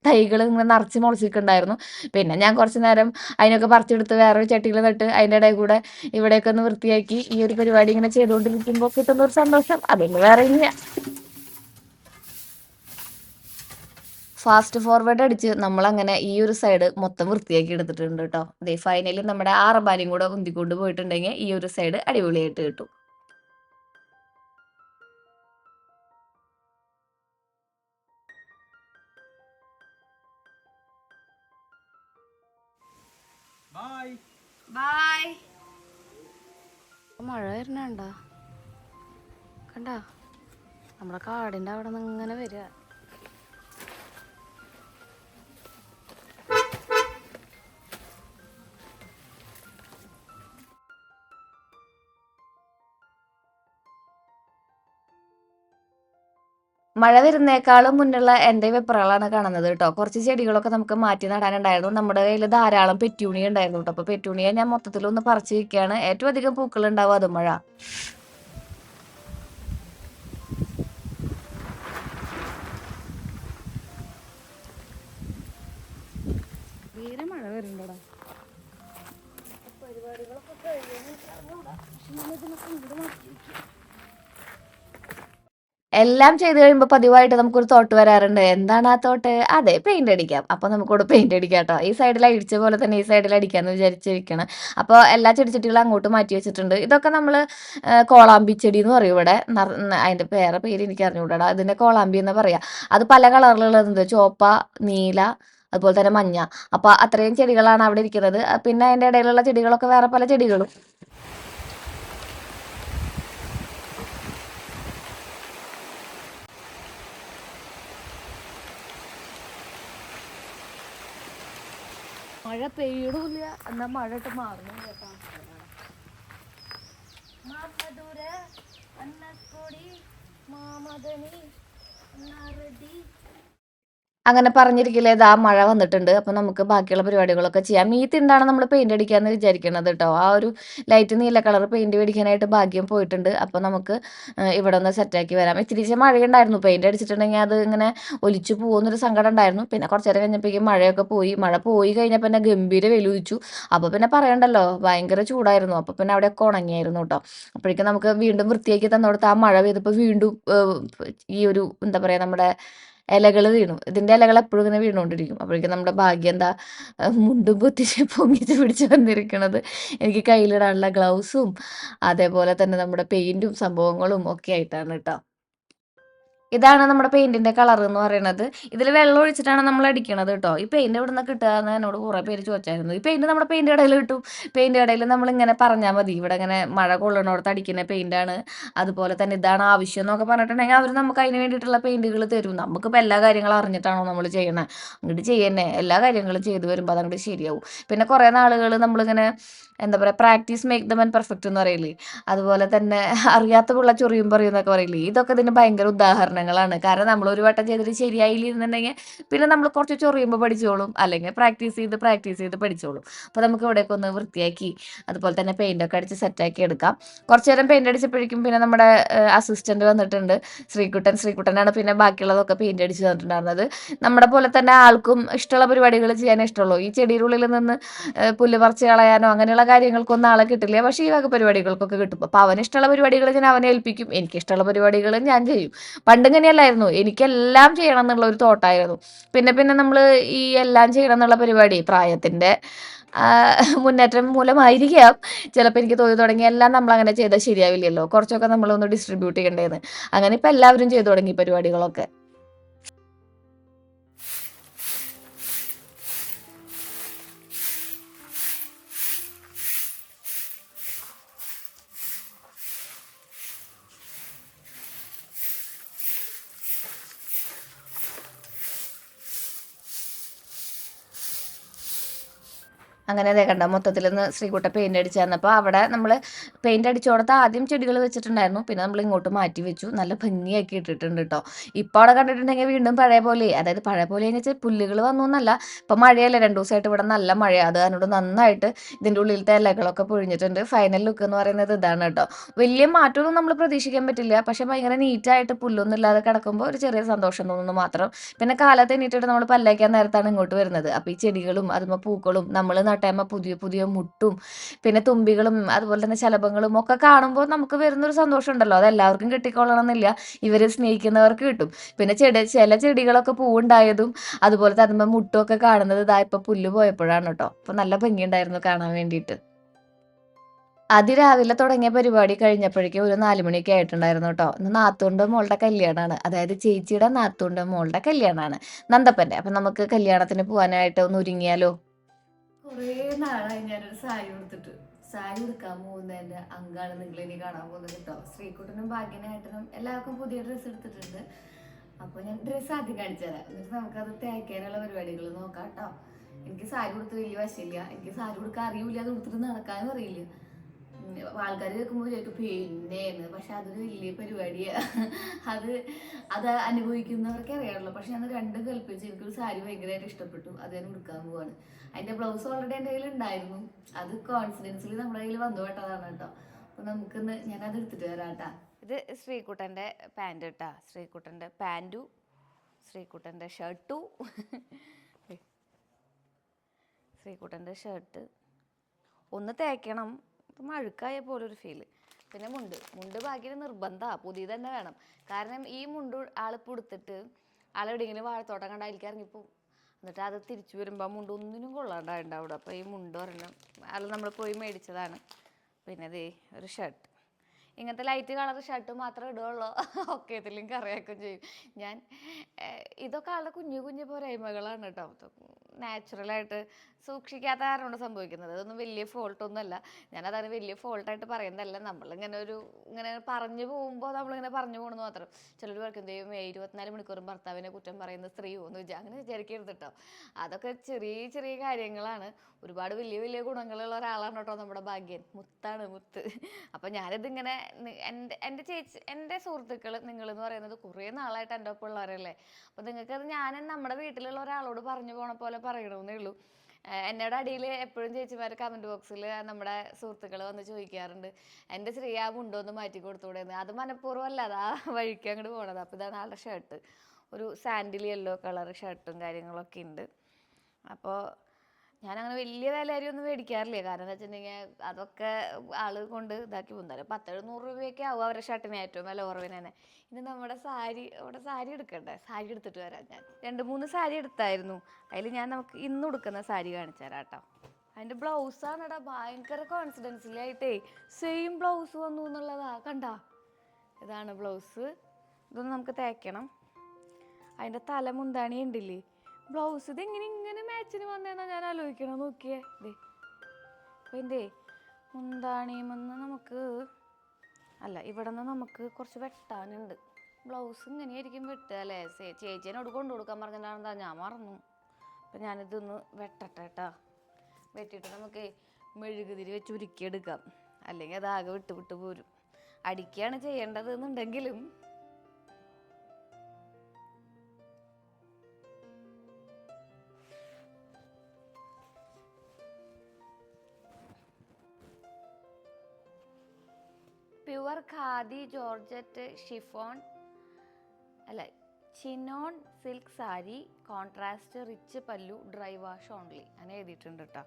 തൈകൾ ഇങ്ങനെ നിറച്ച് മുളച്ചിട്ടുണ്ടായിരുന്നു. പിന്നെ ഞാൻ കുറച്ച് നേരം അതിനൊക്കെ പറിച്ചെടുത്ത് വേറൊരു ചട്ടിയിൽ നട്ട് അതിൻ്റെ ഇടയിൽ കൂടെ ഇവിടെയൊക്കെ ഒന്ന് വൃത്തിയാക്കി ഈ ഒരു പരിപാടി ഇങ്ങനെ ചെയ്തുകൊണ്ടിരിക്കുമ്പോൾ കിട്ടുന്ന ഒരു സന്തോഷം അതൊന്നും വേറെ ഇല്ല. ഫാസ്റ്റ് ഫോർവേഡ് അടിച്ച് നമ്മളങ്ങനെ ഈ ഒരു സൈഡ് മൊത്തം വൃത്തിയാക്കി എടുത്തിട്ടുണ്ട് കേട്ടോ. അതേ ഫൈനലി നമ്മുടെ ആ റബ്ബാനും കൂടെ ഉന്തിക്കൊണ്ട് പോയിട്ടുണ്ടെങ്കിൽ ഈ ഒരു സൈഡ് അടിപൊളിയായിട്ട് കിട്ടും. ബൈ. മഴ വരുന്നുണ്ടോ? കണ്ട നമ്മുടെ കാടിൻ്റെ അവിടെ നിന്ന് ഇങ്ങനെ വരിക. മഴ വരുന്നേക്കാളും മുന്നുള്ള എൻ്റെ വെപ്രാളാണ് കാണുന്നത് കേട്ടോ. കുറച്ച് ചെടികളൊക്കെ നമുക്ക് മാറ്റി നടാനുണ്ടായിരുന്നു. നമ്മുടെ കയ്യിൽ ധാരാളം പെറ്റൂണിയ ഉണ്ടായിരുന്നു കേട്ടോ. അപ്പോൾ പെറ്റൂണിയ ഞാൻ മൊത്തത്തിലൊന്ന് പറിച്ച് വയ്ക്കുകയാണ്. ഏറ്റവും അധികം പൂക്കൾ ഉണ്ടാവും അത് മഴ. മഴ വരുന്നുണ്ടോ? പരിപാടികൾ എല്ലാം ചെയ്ത് കഴിയുമ്പോൾ പതിവായിട്ട് നമുക്കൊരു തോട്ട് വരാറുണ്ട്. എന്താണ് ആ തോട്ട്? അതെ, പെയിന്റ് അടിക്കാം. അപ്പോൾ നമുക്കിവിടെ പെയിന്റ് അടിക്കാം കേട്ടോ. ഈ സൈഡിൽ അടിച്ച പോലെ തന്നെ ഈ സൈഡിൽ അടിക്കാമെന്ന് വിചാരിച്ചിരിക്കണം. അപ്പോൾ എല്ലാ ചെടിച്ചട്ടികളും അങ്ങോട്ട് മാറ്റി വെച്ചിട്ടുണ്ട്. ഇതൊക്കെ നമ്മൾ കോളാമ്പി ചെടി എന്ന് പറയും ഇവിടെ. അതിൻ്റെ വേറെ പേര് എനിക്ക് അറിഞ്ഞുകൂടാ. അതിൻ്റെ കോളാമ്പി എന്ന് പറയാം. അത് പല കളറിലുള്ളത്, ചുവപ്പ, നീല, അതുപോലെ തന്നെ മഞ്ഞ. അപ്പോൾ അത്രയും ചെടികളാണ് അവിടെ ഇരിക്കുന്നത്. പിന്നെ അതിൻ്റെ ഇടയിലുള്ള ചെടികളൊക്കെ വേറെ പല ചെടികളും. മഴ പെയ്യണില്ല, എന്നാൽ മഴ ഇട്ട് മാറുന്നു കേട്ടോ. അങ്ങനെ പറഞ്ഞിരിക്കില്ലേ, ഇതാ മഴ വന്നിട്ടുണ്ട്. അപ്പോൾ നമുക്ക് ബാക്കിയുള്ള പരിപാടികളൊക്കെ ചെയ്യാം. ഈ തിണ്ടാണ് നമ്മൾ പെയിന്റ് അടിക്കാമെന്ന് വിചാരിക്കണത് കേട്ടോ. ആ ഒരു ലൈറ്റ് നീല കളർ പെയിന്റ് മേടിക്കാനായിട്ട് ഭാഗ്യം പോയിട്ടുണ്ട്. അപ്പോൾ നമുക്ക് ഇവിടെ ഒന്ന് സെറ്റാക്കി വരാം. ഇത്തിരി മഴയുണ്ടായിരുന്നു. പെയിന്റ് അടിച്ചിട്ടുണ്ടെങ്കിൽ അത് ഇങ്ങനെ ഒലിച്ചു പോകുന്നൊരു സങ്കടം ഉണ്ടായിരുന്നു. പിന്നെ കുറച്ച് നേരം കഴിഞ്ഞപ്പോഴേക്കും മഴയൊക്കെ പോയി. മഴ പോയി കഴിഞ്ഞപ്പോൾ പിന്നെ ഗംഭീര വെയിലുദിച്ചു. അപ്പോൾ പിന്നെ പറയണ്ടല്ലോ, ഭയങ്കര ചൂടായിരുന്നു. അപ്പോൾ പിന്നെ അവിടെയൊക്കെ ഉണങ്ങിയായിരുന്നു കേട്ടോ. അപ്പോഴേക്കും നമുക്ക് വീണ്ടും വൃത്തിയാക്കി തന്നോടത്ത് ആ മഴ പെയ്തപ്പോൾ വീണ്ടും ഈ ഒരു എന്താ പറയുക, നമ്മുടെ ഇലകൾ വീണു. ഇതിൻ്റെ ഇലകൾ എപ്പോഴും ഇങ്ങനെ വീണുകൊണ്ടിരിക്കും. അപ്പോഴേക്കും നമ്മുടെ ഭാഗ്യം എന്താ, മുണ്ടും പൊത്തിച്ച് പൊങ്ങിച്ച് പിടിച്ച് വന്നിരിക്കണത്. എനിക്ക് കയ്യിലിടാനുള്ള ഗ്ലൗസും അതേപോലെ തന്നെ നമ്മുടെ പെയിൻറ്റും സംഭവങ്ങളും ഒക്കെ ആയിട്ടാണ് കേട്ടോ. ഇതാണ് നമ്മുടെ പെയിന്റിന്റെ കളർ എന്ന് പറയുന്നത്. ഇതിൽ വെള്ളം ഒഴിച്ചിട്ടാണ് നമ്മൾ അടിക്കണത് കേട്ടോ. ഈ പെയിന്റ് എവിടെ നിന്ന് കിട്ടുക എന്ന് എന്നോട് കുറേ പേര് ചോദിച്ചായിരുന്നു. ഈ പെയിന്റ് നമ്മുടെ പെയിന്റ് കടയിൽ കിട്ടും. പെയിന്റ് കടയിൽ നമ്മൾ ഇങ്ങനെ പറഞ്ഞാൽ മതി, ഇവിടെ ഇങ്ങനെ മഴ കൊള്ളണോടത്ത് അടിക്കുന്ന പെയിന്റാണ്, അതുപോലെ തന്നെ ഇതാണ് ആവശ്യം എന്നൊക്കെ പറഞ്ഞിട്ടുണ്ടെങ്കിൽ അവർ നമുക്ക് അതിന് വേണ്ടിയിട്ടുള്ള പെയിന്റുകൾ തരും. നമുക്കിപ്പോൾ എല്ലാ കാര്യങ്ങളും അറിഞ്ഞിട്ടാണോ നമ്മൾ ചെയ്യണേ? അങ്ങോട്ട് ചെയ്യന്നെ, എല്ലാ കാര്യങ്ങളും ചെയ്ത് വരുമ്പോൾ അതങ്ങോട്ട് ശരിയാവും. പിന്നെ കുറേ നാളുകൾ നമ്മളിങ്ങനെ എന്താ പറയുക, practice make the man perfect എന്ന് പറയില്ലേ, അതുപോലെ തന്നെ അറിയാത്ത പിള്ള ചൊറിയും പറയും എന്നൊക്കെ പറയില്ലേ, ഇതൊക്കെ ഇതിന് ഭയങ്കര ഉദാഹരണങ്ങളാണ്. കാരണം നമ്മൾ ഒരു വട്ടം ചെയ്തിട്ട് ശരിയായില്ലെന്നുണ്ടെങ്കിൽ പിന്നെ നമ്മൾ കുറച്ച് ചൊറിയുമ്പോൾ പഠിച്ചോളും, അല്ലെങ്കിൽ പ്രാക്ടീസ് ചെയ്ത് പഠിച്ചോളും. അപ്പോൾ നമുക്ക് ഇവിടെയൊക്കെ ഒന്ന് വൃത്തിയാക്കി അതുപോലെ തന്നെ പെയിൻ്റൊക്കെ അടിച്ച് സെറ്റാക്കി എടുക്കാം. കുറച്ച് നേരം പെയിൻ്റ് അടിച്ചപ്പോഴേക്കും പിന്നെ നമ്മുടെ അസിസ്റ്റൻറ്റ് വന്നിട്ടുണ്ട്, ശ്രീകുട്ടനാണ് പിന്നെ ബാക്കിയുള്ളതൊക്കെ പെയിൻ്റ് അടിച്ച് തന്നിട്ടുണ്ടായിരുന്നത്. നമ്മുടെ പോലെ തന്നെ ആൾക്കും ഇഷ്ടമുള്ള പരിപാടികൾ ചെയ്യാനേ ഇഷ്ടമുള്ളൂ. ഈ ചെടിയുടെ ഉള്ളിൽ നിന്ന് പുല്ല് പറിച്ച് കളയാനോ അങ്ങനെയുള്ള കാര്യങ്ങൾക്കൊന്നും ആളെ കിട്ടില്ല. പക്ഷേ ഈ വക പരിപാടികൾക്കൊക്കെ കിട്ടും. അപ്പോൾ അവന് ഇഷ്ടമുള്ള പരിപാടികൾ ഞാൻ അവനെ ഏൽപ്പിക്കും, എനിക്കിഷ്ടമുള്ള പരിപാടികൾ ഞാൻ ചെയ്യും. പണ്ടിങ്ങനെയല്ലായിരുന്നു, എനിക്കെല്ലാം ചെയ്യണം എന്നുള്ള ഒരു തോട്ടായിരുന്നു. പിന്നെ നമ്മൾ ഈ എല്ലാം ചെയ്യണം എന്നുള്ള പരിപാടി പ്രായത്തിൻ്റെ മുന്നേറ്റം മൂലമായിരിക്കാം ചിലപ്പോൾ എനിക്ക് തോന്നി തുടങ്ങി, എല്ലാം നമ്മളങ്ങനെ ചെയ്താൽ ശരിയാവില്ലല്ലോ, കുറച്ചൊക്കെ നമ്മളൊന്ന് ഡിസ്ട്രിബ്യൂട്ട് ചെയ്യേണ്ടതെന്ന്. അങ്ങനെ ഇപ്പോൾ എല്ലാവരും ചെയ്തു തുടങ്ങി പരിപാടികളൊക്കെ. അങ്ങനെ അതേ കണ്ട മൊത്തത്തിലൊന്ന് ശ്രീകുട്ട പെയിന്റ് അടിച്ച് തന്നപ്പോൾ അവിടെ നമ്മൾ പെയിന്റ് അടിച്ചോടത്ത് ആദ്യം ചെടികൾ വെച്ചിട്ടുണ്ടായിരുന്നു. പിന്നെ നമ്മൾ ഇങ്ങോട്ട് മാറ്റി വെച്ചു, നല്ല ഭംഗിയാക്കി ഇട്ടിട്ടുണ്ട് കേട്ടോ. ഇപ്പോൾ അവിടെ കണ്ടിട്ടുണ്ടെങ്കിൽ വീണ്ടും പഴയ പോലെ, അതായത് പഴയ പോലെ എന്ന് വെച്ചാൽ പുല്ലുകൾ വന്നു എന്നല്ല, ഇപ്പം മഴയല്ലേ, 2 ദിവസമായിട്ട് ഇവിടെ നല്ല മഴയാണ്. അത് അതിനോട് നന്നായിട്ട് ഇതിൻ്റെ ഉള്ളിലത്തെ ഇലകളൊക്കെ പൊഴിഞ്ഞിട്ടുണ്ട്. ഫൈനൽ ലുക്ക് എന്ന് പറയുന്നത് ഇതാണ് കേട്ടോ. വലിയ മാറ്റമൊന്നും നമ്മൾ പ്രതീക്ഷിക്കാൻ പറ്റില്ല, പക്ഷേ ഭയങ്കര നീറ്റായിട്ട് പുല്ലൊന്നും ഇല്ലാതെ കിടക്കുമ്പോൾ ഒരു ചെറിയ സന്തോഷം തോന്നുന്നു മാത്രം. പിന്നെ കാലത്ത് എണീറ്റിട്ട് നമ്മൾ പല്ലേക്കാൻ നേരത്താണ് ഇങ്ങോട്ട് വരുന്നത്. അപ്പോൾ ഈ ചെടികളും അതുമ്പോൾ പൂക്കളും നമ്മൾ നട്ടയമ്മ പുതിയ പുതിയ മുട്ടും പിന്നെ തുമ്പികളും അതുപോലെ തന്നെ ശലഭങ്ങളും ഒക്കെ കാണുമ്പോൾ നമുക്ക് വരുന്നൊരു സന്തോഷം ഉണ്ടല്ലോ, അത് എല്ലാവർക്കും കിട്ടിക്കൊള്ളണമെന്നില്ല, ഇവരെ സ്നേഹിക്കുന്നവർക്ക് കിട്ടും. പിന്നെ ചില ചെടികളൊക്കെ പൂവുണ്ടായതും അതുപോലെ തന്നെ മുട്ടുമൊക്കെ കാണുന്നത് ഇതാ ഇപ്പം പുല്ല് പോയപ്പോഴാണ് കേട്ടോ. അപ്പം നല്ല ഭംഗിയുണ്ടായിരുന്നു കാണാൻ വേണ്ടിയിട്ട്. അതിരാവിലെ തുടങ്ങിയ പരിപാടി കഴിഞ്ഞപ്പോഴേക്കും ഒരു 4 മണിയൊക്കെ ആയിട്ടുണ്ടായിരുന്നു കേട്ടോ. ഇന്ന് നാത്തൂൻ്റെ മോളുടെ കല്യാണമാണ്, അതായത് ചേച്ചിയുടെ നാത്തൂൻ്റെ മോളുടെ കല്യാണമാണ്, നന്ദപ്പൻ്റെ. അപ്പം നമുക്ക് കല്യാണത്തിന് പോകാനായിട്ട് ഒന്ന് ഒരുങ്ങിയാലോ. കുറേ നാളായി ഞാനൊരു സാരി കൊടുത്തിട്ട്, സാരി കൊടുക്കാൻ പോകുന്നതിൻ്റെ അങ്കാണ് നിങ്ങളിനി കാണാൻ പോകുന്നത് കേട്ടോ. ശ്രീകുട്ടനും ഭാഗ്യനായിട്ടും എല്ലാവർക്കും പുതിയ ഡ്രസ്സ് എടുത്തിട്ടുണ്ട്. അപ്പോൾ ഞാൻ ഡ്രസ്സ് ആദ്യം കാണിച്ചു തരാം, എന്നിട്ട് നമുക്കത് തേക്കാനുള്ള പരിപാടികൾ നോക്കാം കേട്ടോ. എനിക്ക് സാരി കൊടുത്ത് വലിയ വശമില്ല, എനിക്ക് സാരി കൊടുക്കാൻ അറിയില്ല, അത് കൊടുത്തിട്ട് നടക്കാനും അറിയില്ല. ആൾക്കാർ കേൾക്കുമ്പോൾ ചോദിക്കും പിന്നെയെന്ന്, പക്ഷെ അതൊരു വലിയ പരിപാടിയാണ്. അത് അനുഭവിക്കുന്നവർക്കേ അറിയാറുള്ളൂ. പക്ഷെ ഞാൻ 2 കൽപ്പിച്ച് എനിക്കൊരു സാരി ഭയങ്കരമായിട്ട് ഇഷ്ടപ്പെട്ടു, അത് ഞാൻ ഉടുക്കാൻ പോവാണ്. അതിൻ്റെ ബ്ലൗസ് ഓൾറെഡി എൻ്റെ കയ്യിൽ ഉണ്ടായിരുന്നു, അത് കോൺഫിഡൻസിൽ നമ്മുടെ കയ്യിൽ വന്നു പെട്ടതാണ് കേട്ടോ. അപ്പോൾ നമുക്കിന്ന് ഞാനത് എടുത്തിട്ട് വരാം കേട്ടോ. ഇത് ശ്രീകുട്ടൻ്റെ പാൻറ് കേട്ടോ, ശ്രീകുട്ടൻ്റെ പാൻറ്റും ശ്രീകുട്ടൻ്റെ ഷർട്ടും, ശ്രീകുട്ടൻ്റെ ഷർട്ട് ഒന്ന് തേക്കണം, ഇപ്പം അഴുക്കായ പോലൊരു ഫീല്. പിന്നെ മുണ്ട് ഭാഗ്യം നിർബന്ധമാണ്, പുതിയ തന്നെ വേണം. കാരണം ഈ മുണ്ട് ആളിപ്പോൾ എടുത്തിട്ട് ആളെവിടെയെങ്കിലും വാഴത്തോട്ടം കണ്ടാൽ അതിലേക്ക് ഇറങ്ങിപ്പോവും. എന്നിട്ട് അത് തിരിച്ചു വരുമ്പോൾ മുണ്ട് ഒന്നിനും കൊള്ളാണ്ടായിട്ടുണ്ട് അവിടെ. അപ്പോൾ ഈ മുണ്ട് ഒരെണ്ണം ആൾ നമ്മൾ പോയി മേടിച്ചതാണ്. പിന്നെ ദേ ഒരു ഷർട്ട്, ഇങ്ങനത്തെ ലൈറ്റ് കളർ ഷർട്ട് മാത്രമേ ഇടുകയുള്ളൂ, ഒക്കെ ഇതിലും കറിയാക്കും ചെയ്യും ഞാൻ. ഇതൊക്കെ ആളുടെ കുഞ്ഞു കുഞ്ഞു പോരായ്മകളാണ് കേട്ടോ, നാച്ചുറലായിട്ട് സൂക്ഷിക്കാത്ത കാരണമാണ് സംഭവിക്കുന്നത്. അതൊന്നും വലിയ ഫോൾട്ടൊന്നുമല്ല, ഞാനതാണ് വലിയ ഫോൾട്ടായിട്ട് പറയുന്നതല്ല. ഇങ്ങനെ പറഞ്ഞു പോകുമ്പോൾ നമ്മളിങ്ങനെ പറഞ്ഞു പോകണമെന്ന് മാത്രം. ചിലർ പറയും ദൈവമേ 24 മണിക്കൂറും ഭർത്താവിനെ കുറ്റം പറയുന്ന സ്ത്രീയോ എന്ന് അങ്ങനെ വിചാരിക്കരുത് കേട്ടോ. അതൊക്കെ ചെറിയ ചെറിയ കാര്യങ്ങളാണ്. ഒരുപാട് വലിയ വലിയ ഗുണങ്ങളുള്ള ഒരാളാണ് കേട്ടോ നമ്മുടെ ഭാഗ്യൻ, മുത്താണ് മുത്ത്. അപ്പം ഞാനിതിങ്ങനെ എൻ്റെ സുഹൃത്തുക്കൾ നിങ്ങളെന്ന് പറയുന്നത് കുറേ നാളായിട്ട് എൻ്റെ ഒപ്പം ഉള്ളവരല്ലേ. അപ്പോൾ നിങ്ങൾക്കത് ഞാൻ നമ്മുടെ വീട്ടിലുള്ള ഒരാളോട് പറഞ്ഞു പോണ പോലെ പറയണമെന്നേ ഉള്ളൂ. എന്നോട് അടിയിൽ എപ്പോഴും ചേച്ചിമാർ കമൻറ്റ് ബോക്സിൽ നമ്മുടെ സുഹൃത്തുക്കൾ വന്ന് ചോദിക്കാറുണ്ട്, എൻ്റെ ശ്രീയാ മുണ്ടോന്ന് മാറ്റി കൊടുത്തുകൂടെയെന്ന്. അത് മനഃപൂർവ്വമല്ല, അത് ആ വഴിക്ക് അങ്ങോട്ട് പോകണത്. അപ്പോൾ ഇതാണ് ആളുടെ ഷർട്ട്, ഒരു സാൻഡിൽ യെല്ലോ കളർ ഷർട്ടും കാര്യങ്ങളൊക്കെ ഉണ്ട്. അപ്പോൾ ഞാനങ്ങനെ വലിയ വിലയൊന്നും മേടിക്കാറില്ല. കാരണം എന്താ വെച്ചിട്ടുണ്ടെങ്കിൽ അതൊക്കെ ആൾ കൊണ്ട് ഇതാക്കി പോകുന്നതല്ലേ. 10-700 രൂപയൊക്കെ ആവും അവരുടെ ഷർട്ടിന്, ഏറ്റവും വില കുറവിന് തന്നെ. ഇനി നമ്മുടെ സാരി എടുക്കണ്ടേ, സാരി എടുത്തിട്ട് വരാം. ഞാൻ 2-3 സാരി എടുത്തായിരുന്നു. അതിൽ ഞാൻ നമുക്ക് ഇന്ന് ഉടുക്കുന്ന സാരി കാണിച്ചു തരാം കേട്ടോ. അതിൻ്റെ ബ്ലൗസാണ് കേട്ടോ, ഭയങ്കര കോൺഫിഡൻസിലായിട്ടേ സെയിം ബ്ലൗസ് വന്നു എന്നുള്ളതാ. കണ്ടാ, ഇതാണ് ബ്ലൗസ്. ഇതൊന്ന് നമുക്ക് തേക്കണം. അതിൻ്റെ തല മുന്താണി ഉണ്ടില്ലേ, ബ്ലൗസ് ഇങ്ങനെ മാച്ചിന് വന്നേന്നാ ഞാൻ ആലോചിക്കണം. നോക്കിയേ ദേ, അപ്പോൾ എൻ്റെ മുന്താണിയുമെന്ന് നമുക്ക് ഇവിടെ നിന്ന് നമുക്ക് കുറച്ച് വെട്ടാനുണ്ട്. ബ്ലൗസ് ഇങ്ങനെയായിരിക്കും വെട്ടുക അല്ലേ. ചേച്ചിനോട് കൊണ്ടു കൊടുക്കാൻ പറഞ്ഞിട്ടാണെന്താ ഞാൻ മറന്നു. അപ്പം ഞാനിതൊന്ന് വെട്ടട്ടെ കേട്ടോ. വെട്ടിയിട്ട് നമുക്ക് മെഴുകുതിരി വെച്ച് ഉരുക്കിയെടുക്കാം, അല്ലെങ്കിൽ അതാകെ വിട്ട് പോരും. അടിക്കുകയാണ് ചെയ്യേണ്ടത് എന്നുണ്ടെങ്കിലും pure khadi georgette chiffon chinon silk sari, contrast rich പല്ലു, ഡ്രൈ വാഷ് ഓൺലി അങ്ങനെ എഴുതിയിട്ടുണ്ട് കേട്ടോ.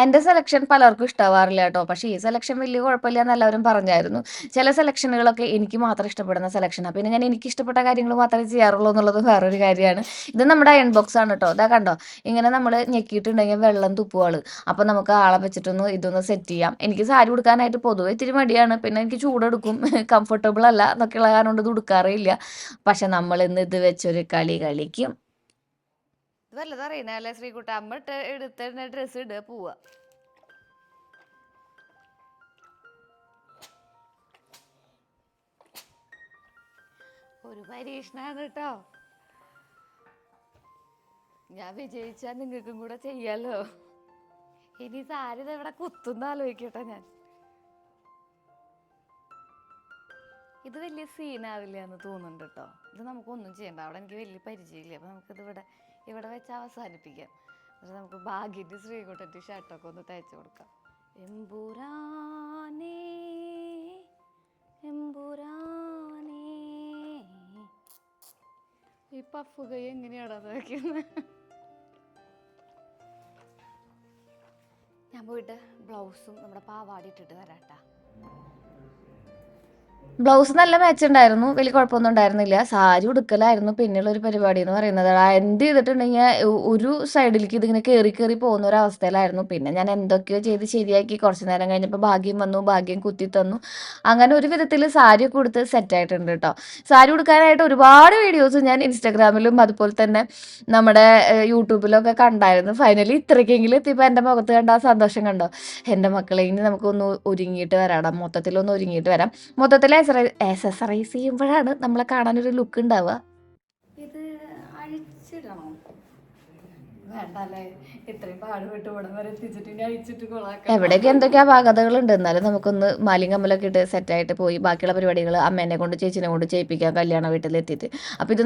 എൻ്റെ സെലക്ഷൻ പലർക്കും ഇഷ്ടമാവാറില്ല കേട്ടോ. പക്ഷേ ഈ സെലക്ഷൻ വലിയ കുഴപ്പമില്ല എന്ന് എല്ലാവരും പറഞ്ഞായിരുന്നു. ചില സെലക്ഷനുകളൊക്കെ എനിക്ക് മാത്രം ഇഷ്ടപ്പെടുന്ന സെലക്ഷനാണ്. പിന്നെ ഞാൻ എനിക്ക് ഇഷ്ടപ്പെട്ട കാര്യങ്ങൾ മാത്രമേ ചെയ്യാറുള്ളൂ എന്നുള്ളത് വേറൊരു കാര്യമാണ്. ഇത് നമ്മുടെ അയൺ ബോക്സ് ആണ് കേട്ടോ. ഇതാ കണ്ടോ, ഇങ്ങനെ നമ്മൾ ഞെക്കിയിട്ടുണ്ടെങ്കിൽ വെള്ളം തുപ്പുവാള്. അപ്പോൾ നമുക്ക് ആളെ വെച്ചിട്ടൊന്ന് ഇതൊന്ന് സെറ്റ് ചെയ്യാം. എനിക്ക് സാരി ഉടുക്കാനായിട്ട് പൊതുവെ ഇത്തിരി മടിയാണ്. പിന്നെ എനിക്ക് ചൂടെടുക്കും, കംഫർട്ടബിൾ അല്ല എന്നൊക്കെയുള്ള കാരണം കൊണ്ട് ഇത് ഉടുക്കാറില്ല. പക്ഷെ നമ്മൾ ഇന്ന് ഇത് വെച്ചൊരു കളി കളിക്കും. ഇത് വല്ലതും അറിയണല്ലേ ശ്രീകുട്ട, അമ്മ എടുത്ത ഡ്രസ്സ് ഇടുക പോവുക. ഒരു പരീക്ഷണമാണ് കേട്ടോ. ഞാൻ വിജയിച്ചാൽ നിങ്ങൾക്കും കൂടെ ചെയ്യാലോ. ഇനി സാരി ഇതെവിടെ കുത്തുന്ന ആലോചിക്കട്ടെ ഞാൻ. ഇത് വലിയ സീനാവില്ല എന്ന് തോന്നുന്നുണ്ട് കേട്ടോ. ഇത് നമുക്കൊന്നും ചെയ്യണ്ട, അവിടെ എനിക്ക് വലിയ പരിചയമില്ല. അപ്പം നമുക്കിത് ഇവിടെ വെച്ച് അവസാനിപ്പിക്കാം. എന്നിട്ട് നമുക്ക് ഭാഗ്യൻ്റെ ശ്രീകുട്ടൻ്റെ ഷർട്ടൊക്കെ ഒന്ന് തയ്ച്ചു കൊടുക്കാം. എമ്പുരാനേ എമ്പുരാനേ. ഈ പഫ് കൈ എങ്ങനെയാണോ നോക്കുന്നത്. ഞാൻ പോയിട്ട് ബ്ലൗസും നമ്മുടെ പാവാടി ഇട്ടിട്ട് വരാട്ടാ. ബ്ലൗസ് നല്ല മാച്ച് ഉണ്ടായിരുന്നു, വലിയ കുഴപ്പമൊന്നും ഉണ്ടായിരുന്നില്ല. സാരി ഉടുക്കലായിരുന്നു പിന്നെയുള്ള ഒരു പരിപാടി എന്ന് പറയുന്നത്. എന്ത് ചെയ്തിട്ടുണ്ടെങ്കിൽ ഒരു സൈഡിലേക്ക് ഇതിങ്ങനെ കയറി പോകുന്ന ഒരവസ്ഥയിലായിരുന്നു. പിന്നെ ഞാൻ എന്തൊക്കെയോ ചെയ്ത് ശരിയാക്കി. കുറച്ച് നേരം കഴിഞ്ഞപ്പോൾ ഭാഗ്യം വന്നു, ഭാഗ്യം കുത്തി തന്നു. അങ്ങനെ ഒരു വിധത്തിൽ സാരിയൊക്കെ ഉടുത്ത് സെറ്റായിട്ടുണ്ട് കേട്ടോ. സാരി ഉടുക്കാനായിട്ട് ഒരുപാട് വീഡിയോസ് ഞാൻ ഇൻസ്റ്റാഗ്രാമിലും അതുപോലെ തന്നെ നമ്മുടെ യൂട്യൂബിലൊക്കെ കണ്ടായിരുന്നു. ഫൈനലി ഇത്രയ്ക്കെങ്കിലും എത്തിയപ്പോൾ എൻ്റെ മുഖത്ത് കണ്ട ആ സന്തോഷം കണ്ടോ. എൻ്റെ മക്കളെ, ഇനി നമുക്കൊന്ന് ഒരുങ്ങിയിട്ട് വരാം, മൊത്തത്തിലൊന്ന് ഒരുങ്ങിയിട്ട് വരാം. മൊത്തത്തിൽ എക്സസറൈസ് ചെയ്യുമ്പോഴാണ് നമ്മളെ കാണാനൊരു ലുക്ക് ഉണ്ടാവുക. ഇത് അഴിച്ചിടണോ? എവിടെയൊക്കെ എന്തൊക്കെയാ പാകതകളുണ്ട്. എന്നാലും നമുക്കൊന്ന് മാലിയും കമ്മലൊക്കെ ഇട്ട് സെറ്റായിട്ട് പോയി ബാക്കിയുള്ള പരിപാടികൾ അമ്മേനെ കൊണ്ട് ചേച്ചിനെ കൊണ്ട് ചെയ്യിപ്പിക്കാം കല്യാണ വീട്ടിലെത്തിയിട്ട്. അപ്പോൾ ഇത്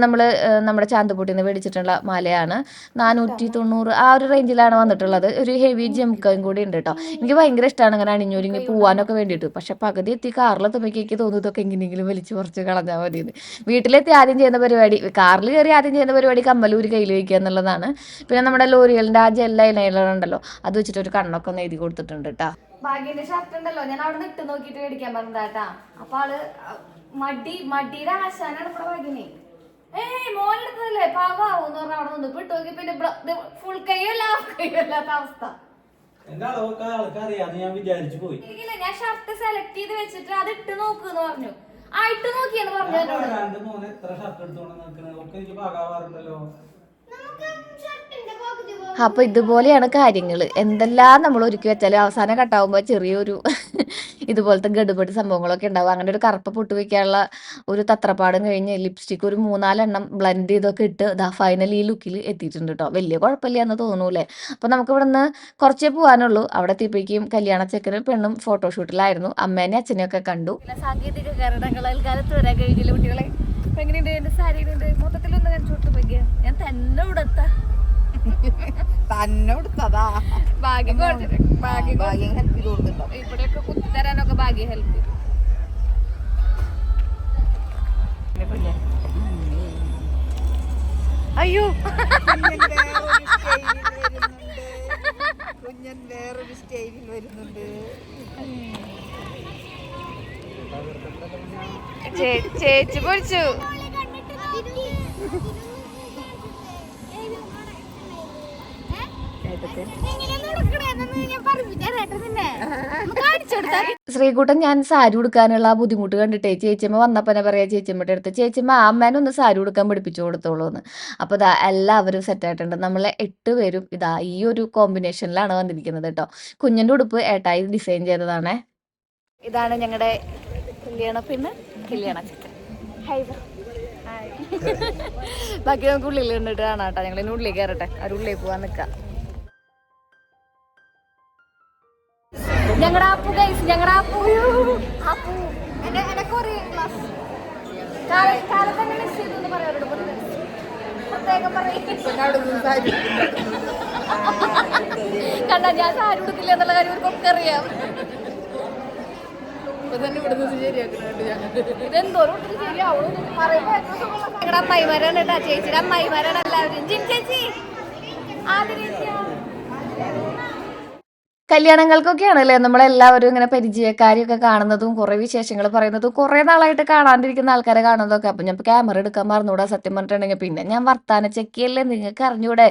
നമ്മുടെ ചാന്തുപൂട്ടിൽ നിന്ന് മേടിച്ചിട്ടുള്ള മാലയാണ്. 490 ആ ഒരു റേഞ്ചിലാണ് വന്നിട്ടുള്ളത്. ഒരു ഹെവി ജംക്കയും കൂടി ഉണ്ട് കേട്ടോ. എനിക്ക് ഭയങ്കര ഇഷ്ടമാണ് ഇങ്ങനെ അണിഞ്ഞൊരുങ്ങി പോകാനൊക്കെ വേണ്ടിയിട്ട്. പക്ഷെ പകുതി എത്തി കാറിലെത്തുമ്പോഴേക്ക് തോന്നുന്നു ഇതൊക്കെ എങ്ങനെയെങ്കിലും വലിച്ചു കുറച്ച് കളഞ്ഞാൽ മതിയെന്ന്. വീട്ടിലെത്തി ആദ്യം ചെയ്യുന്ന പരിപാടി, കാറിൽ കയറി ആദ്യം ചെയ്യുന്ന പരിപാടി കമ്മലൂരി കയ്യിൽ വയ്ക്കുക എന്നുള്ളതാണ്. പിന്നെ നമ്മുടെ ലോറിയലിൻ്റെ ആ ജെൽ ഐലൈനർ ഉണ്ടല്ലോ, അത് വെച്ചിട്ട് ഒരു കണ്ണൊക്കെ ഒന്ന് എഴുതി കൊടുത്തിട്ടുണ്ട് കേട്ടോ. ഭാഗ്യന്റെ ഷർട്ട് ഉണ്ടല്ലോ, ഞാൻ അവിടെ ഇട്ട് നോക്കിട്ട് മേടിക്കാൻ പറഞ്ഞതാട്ടാ. അപ്പൊ ആള് മടിയുടെ ആശാനാണ് ഇവിടെ ഭാഗ്യനെ. മോനെടുത്തതല്ലേ പാവാവൂന്ന് പറഞ്ഞ അവിടെ നിന്ന് വിട്ടു നോക്കി. പിന്നെ ഫുൾ കൈയല്ല ഹാഫ് കൈയല്ലാത്ത അവസ്ഥ. ഞാൻ ഷർട്ട് സെലക്ട് ചെയ്ത് വെച്ചിട്ട് അത് ഇട്ട് നോക്കൂന്ന് പറഞ്ഞു. ഇട്ട് നോക്കിയെന്ന് പറഞ്ഞു എന്നോട്. അപ്പൊ ഇതുപോലെയാണ് കാര്യങ്ങള്. എന്തെല്ലാം നമ്മൾ ഒരുക്കി വെച്ചാലും അവസാനം കട്ടാവുമ്പോ ചെറിയൊരു ഇതുപോലത്തെ ഗഡുപടി സംഭവങ്ങളൊക്കെ ഉണ്ടാവും. അങ്ങനെ ഒരു കറുപ്പ് പൊട്ട് വെക്കാനുള്ള ഒരു തത്രപ്പാടും കഴിഞ്ഞ് ലിപ്സ്റ്റിക് ഒരു 3-4 ബ്ലെൻഡ് ചെയ്തൊക്കെ ഇട്ട് ഫൈനൽ ഈ ലുക്കിൽ എത്തിയിട്ടുണ്ട് കേട്ടോ. വലിയ കുഴപ്പമില്ല എന്ന് തോന്നൂലേ. അപ്പൊ നമുക്ക് ഇവിടെ നിന്ന് കുറച്ചേ പോകാനുള്ളൂ. അവിടെ എത്തിയപ്പോഴേക്കും കല്യാണ ചെക്കനും പെണ്ണും ഫോട്ടോഷൂട്ടിലായിരുന്നു. അമ്മേനെ അച്ഛനെയും ഒക്കെ കണ്ടു. സാങ്കേതിക കാരണങ്ങളാൽ കാലത്ത് വരാൻ കഴിഞ്ഞില്ല കുട്ടികളെ. എങ്ങനെയുണ്ട് എന്റെ സാരി? മൊത്തത്തിലൊന്ന് കാണിച്ചു കൊടുത്തു പോയി. ഞാൻ തന്നെ ഇവിടെത്താ തന്നെ കൊടുത്തതാ. ഭാഗ്യം ഹെൽപ്പ് ചെയ്ത് കൊടുത്തിട്ടോ. ഇവിടെയൊക്കെ കുത്തിത്തരാനൊക്കെ ഭാഗ്യം ഹെൽപ്പ് ചെയ്തു. അയ്യോ കുഞ്ഞൻ വേറൊരു സ്റ്റൈലിൽ വരുന്നുണ്ട്. ചേച്ചി പൊളിച്ചു. ശ്രീകുട്ടൻ ഞാൻ സാരി ഉടുക്കാനുള്ള ബുദ്ധിമുട്ട് കണ്ടിട്ടേ ചേച്ചിയമ്മ വന്നപ്പനെ പറയാ ചേച്ചിയമ്മയുടെ അടുത്ത്, ചേച്ചിയമ്മ അമ്മേനെ ഒന്ന് സാരി ഉടുക്കാൻ പഠിപ്പിച്ചു കൊടുത്തോളൂ എന്ന്. അപ്പൊ ഇതാ എല്ലാവരും സെറ്റ് ആയിട്ടുണ്ട്. നമ്മളെ 8 പേരും ഇതാ ഈ ഒരു കോമ്പിനേഷനിലാണ് വന്നിരിക്കുന്നത് കേട്ടോ. കുഞ്ഞിന്റെ ഉടുപ്പ് ഏട്ടായി ഡിസൈൻ ചെയ്തതാണേ. ഇതാണ് ഞങ്ങളുടെ കല്യാണ പിന്നെ കല്യാണ ചിക്കൻ. ബാക്കി നമുക്ക് ഉള്ളിൽ കണ്ടിട്ട് കാണാം കേട്ടോ. ഞങ്ങൾ ഇനി ഉള്ളിൽ കയറട്ടെ. ഒരു ഉള്ളിൽ പോവാൻ നിൽക്കാം. ഞങ്ങളുടെ അപ്പു ഗൈസ്, ഞങ്ങളുടെ അപ്പു എന്നെ കൊറേ കാലത്തന്നെ മിസ് ചെയ്തു എന്ന് പറയാറുണ്ട്. പ്രത്യേകം പറയും കണ്ട ഞാൻ സാരി ഉടുക്കില്ല എന്നുള്ള കാര്യം ഇവർക്കൊക്കെ അറിയാം. ഇതെന്തോരം ശരിയാവുള്ളൂ പറയുമ്പോ. ഞങ്ങളുടെ അമ്മായിമാരാണ് കേട്ടാ, ചേച്ചിയുടെ അമ്മായിമാരാണ് എല്ലാവരും. ചേച്ചി കല്യാണങ്ങൾക്കൊക്കെയാണല്ലേ നമ്മളെല്ലാവരും ഇങ്ങനെ പരിചയക്കാരെയൊക്കെ കാണുന്നതും കുറേ വിശേഷങ്ങൾ പറയുന്നതും കുറേ നാളായിട്ട് കാണാണ്ടിരിക്കുന്ന ആൾക്കാരെ കാണുന്നതൊക്കെ. അപ്പം ഞാൻ ക്യാമറ എടുക്കാൻ മറന്നുകൂടാ സത്യം പറഞ്ഞിട്ടുണ്ടെങ്കിൽ. പിന്നെ ഞാൻ വർത്താനം ചെക്കിയല്ലേ, നിങ്ങൾക്ക് അറിഞ്ഞൂടെ.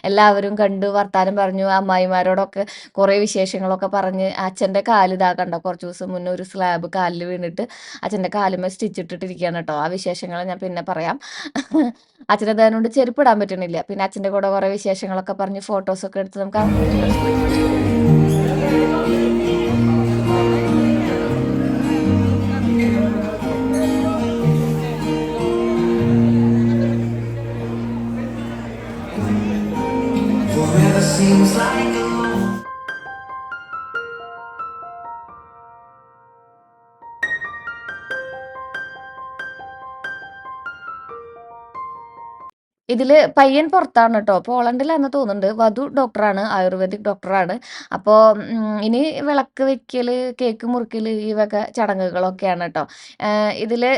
എല്ലാവരും കണ്ടു വർത്താനം പറഞ്ഞു. അമ്മായിമാരോടൊക്കെ കുറേ വിശേഷങ്ങളൊക്കെ പറഞ്ഞ്. അച്ഛൻ്റെ കാല് ഇതാക്കണ്ട, കുറച്ച് ദിവസം മുന്നേ ഒരു സ്ലാബ് കാലിൽ വീണിട്ട് അച്ഛൻ്റെ കാലുമേ സ്റ്റിച്ച് ഇട്ടിട്ടിരിക്കുകയാണ് കേട്ടോ. ആ വിശേഷങ്ങൾ ഞാൻ പിന്നെ പറയാം. അച്ഛൻ്റെ ദേഹനോട് ചെരുപ്പിടാൻ പറ്റണില്ല. പിന്നെ അച്ഛൻ്റെ കൂടെ കുറേ വിശേഷങ്ങളൊക്കെ പറഞ്ഞ് ഫോട്ടോസൊക്കെ എടുത്ത് നമുക്ക് seems like ഇതില് പയ്യൻ പുറത്താണ് കേട്ടോ. പോളണ്ടിലാന്ന് തോന്നുന്നുണ്ട്. വധു ഡോക്ടറാണ്, ആയുർവേദിക് ഡോക്ടറാണ്. അപ്പോൾ ഇനി വിളക്ക് വെക്കല്, കേക്ക് മുറിക്കല്, ഈ വക ചടങ്ങുകളൊക്കെയാണ് കേട്ടോ. ഇതില്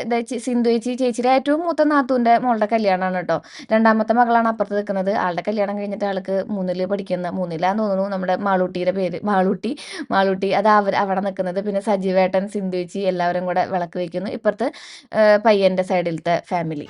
സിന്ധു ചേച്ചിയുടെ ഏറ്റവും മൂത്ത നാത്തൂൻ്റെ മോളുടെ കല്യാണമാണ് കേട്ടോ. രണ്ടാമത്തെ മകളാണ് അപ്പുറത്ത് നിൽക്കുന്നത്. ആളുടെ കല്യാണം കഴിഞ്ഞിട്ട് ആൾക്ക് 3ൽ പഠിക്കുന്ന, 3ലാന്ന് തോന്നുന്നു. നമ്മുടെ മാളൂട്ടിയുടെ പേര് മാളൂട്ടി അത് അവിടെ നിൽക്കുന്നത്. പിന്നെ സജീവേട്ടൻ, സിന്ധു ചേച്ചി എല്ലാവരും കൂടെ വിളക്ക് വെക്കുന്നു. ഇപ്പുറത്ത് പയ്യന്റെ സൈഡിലത്തെ ഫാമിലി.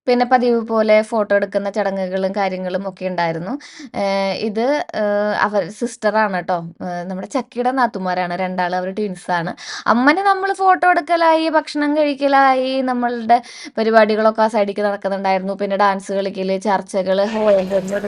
പിന്നെ പതിവ് പോലെ ഫോട്ടോ എടുക്കുന്ന ചടങ്ങുകളും കാര്യങ്ങളും ഒക്കെ ഉണ്ടായിരുന്നു. ഇത് അവർ സിസ്റ്ററാണ് കേട്ടോ. നമ്മുടെ ചക്കിയുടെ നാത്തുമാരാണ് രണ്ടാൾ. അവർ ട്വിൻസാണ്. അമ്മനെ നമ്മൾ ഫോട്ടോ എടുക്കലായി, ഭക്ഷണം കഴിക്കലായി, നമ്മളുടെ പരിപാടികളൊക്കെ ആ സൈഡിലേക്ക് നടക്കുന്നുണ്ടായിരുന്നു. പിന്നെ ഡാൻസ് കളിക്കല്, ചർച്ചകൾ, ഹോളായിരുന്നു.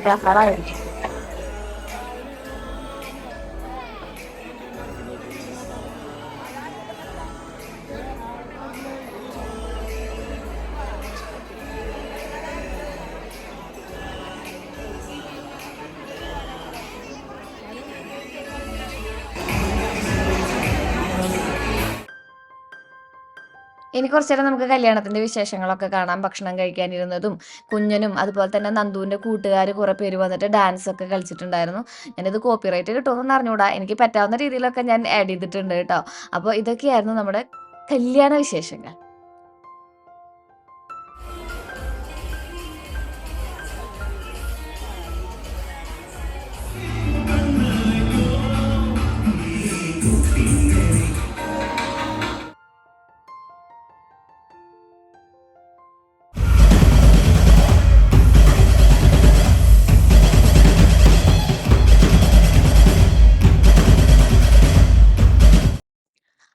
ഇനി കുറച്ചു നേരം നമുക്ക് കല്യാണത്തിന്റെ വിശേഷങ്ങളൊക്കെ കാണാം. ഭക്ഷണം കഴിക്കാനിരുന്നതും കുഞ്ഞനും അതുപോലെ തന്നെ നന്ദുവിന്റെ കൂട്ടുകാർ കുറെ പേര് വന്നിട്ട് ഡാൻസ് ഒക്കെ കളിച്ചിട്ടുണ്ടായിരുന്നു. ഞാനിത് കോപ്പിറൈറ്റ് കിട്ടുമെന്ന് അറിഞ്ഞൂടാ, എനിക്ക് പറ്റാവുന്ന രീതിയിലൊക്കെ ഞാൻ ആഡ് ചെയ്തിട്ടുണ്ട് കേട്ടോ. അപ്പോൾ ഇതൊക്കെയായിരുന്നു നമ്മുടെ കല്യാണ വിശേഷങ്ങൾ.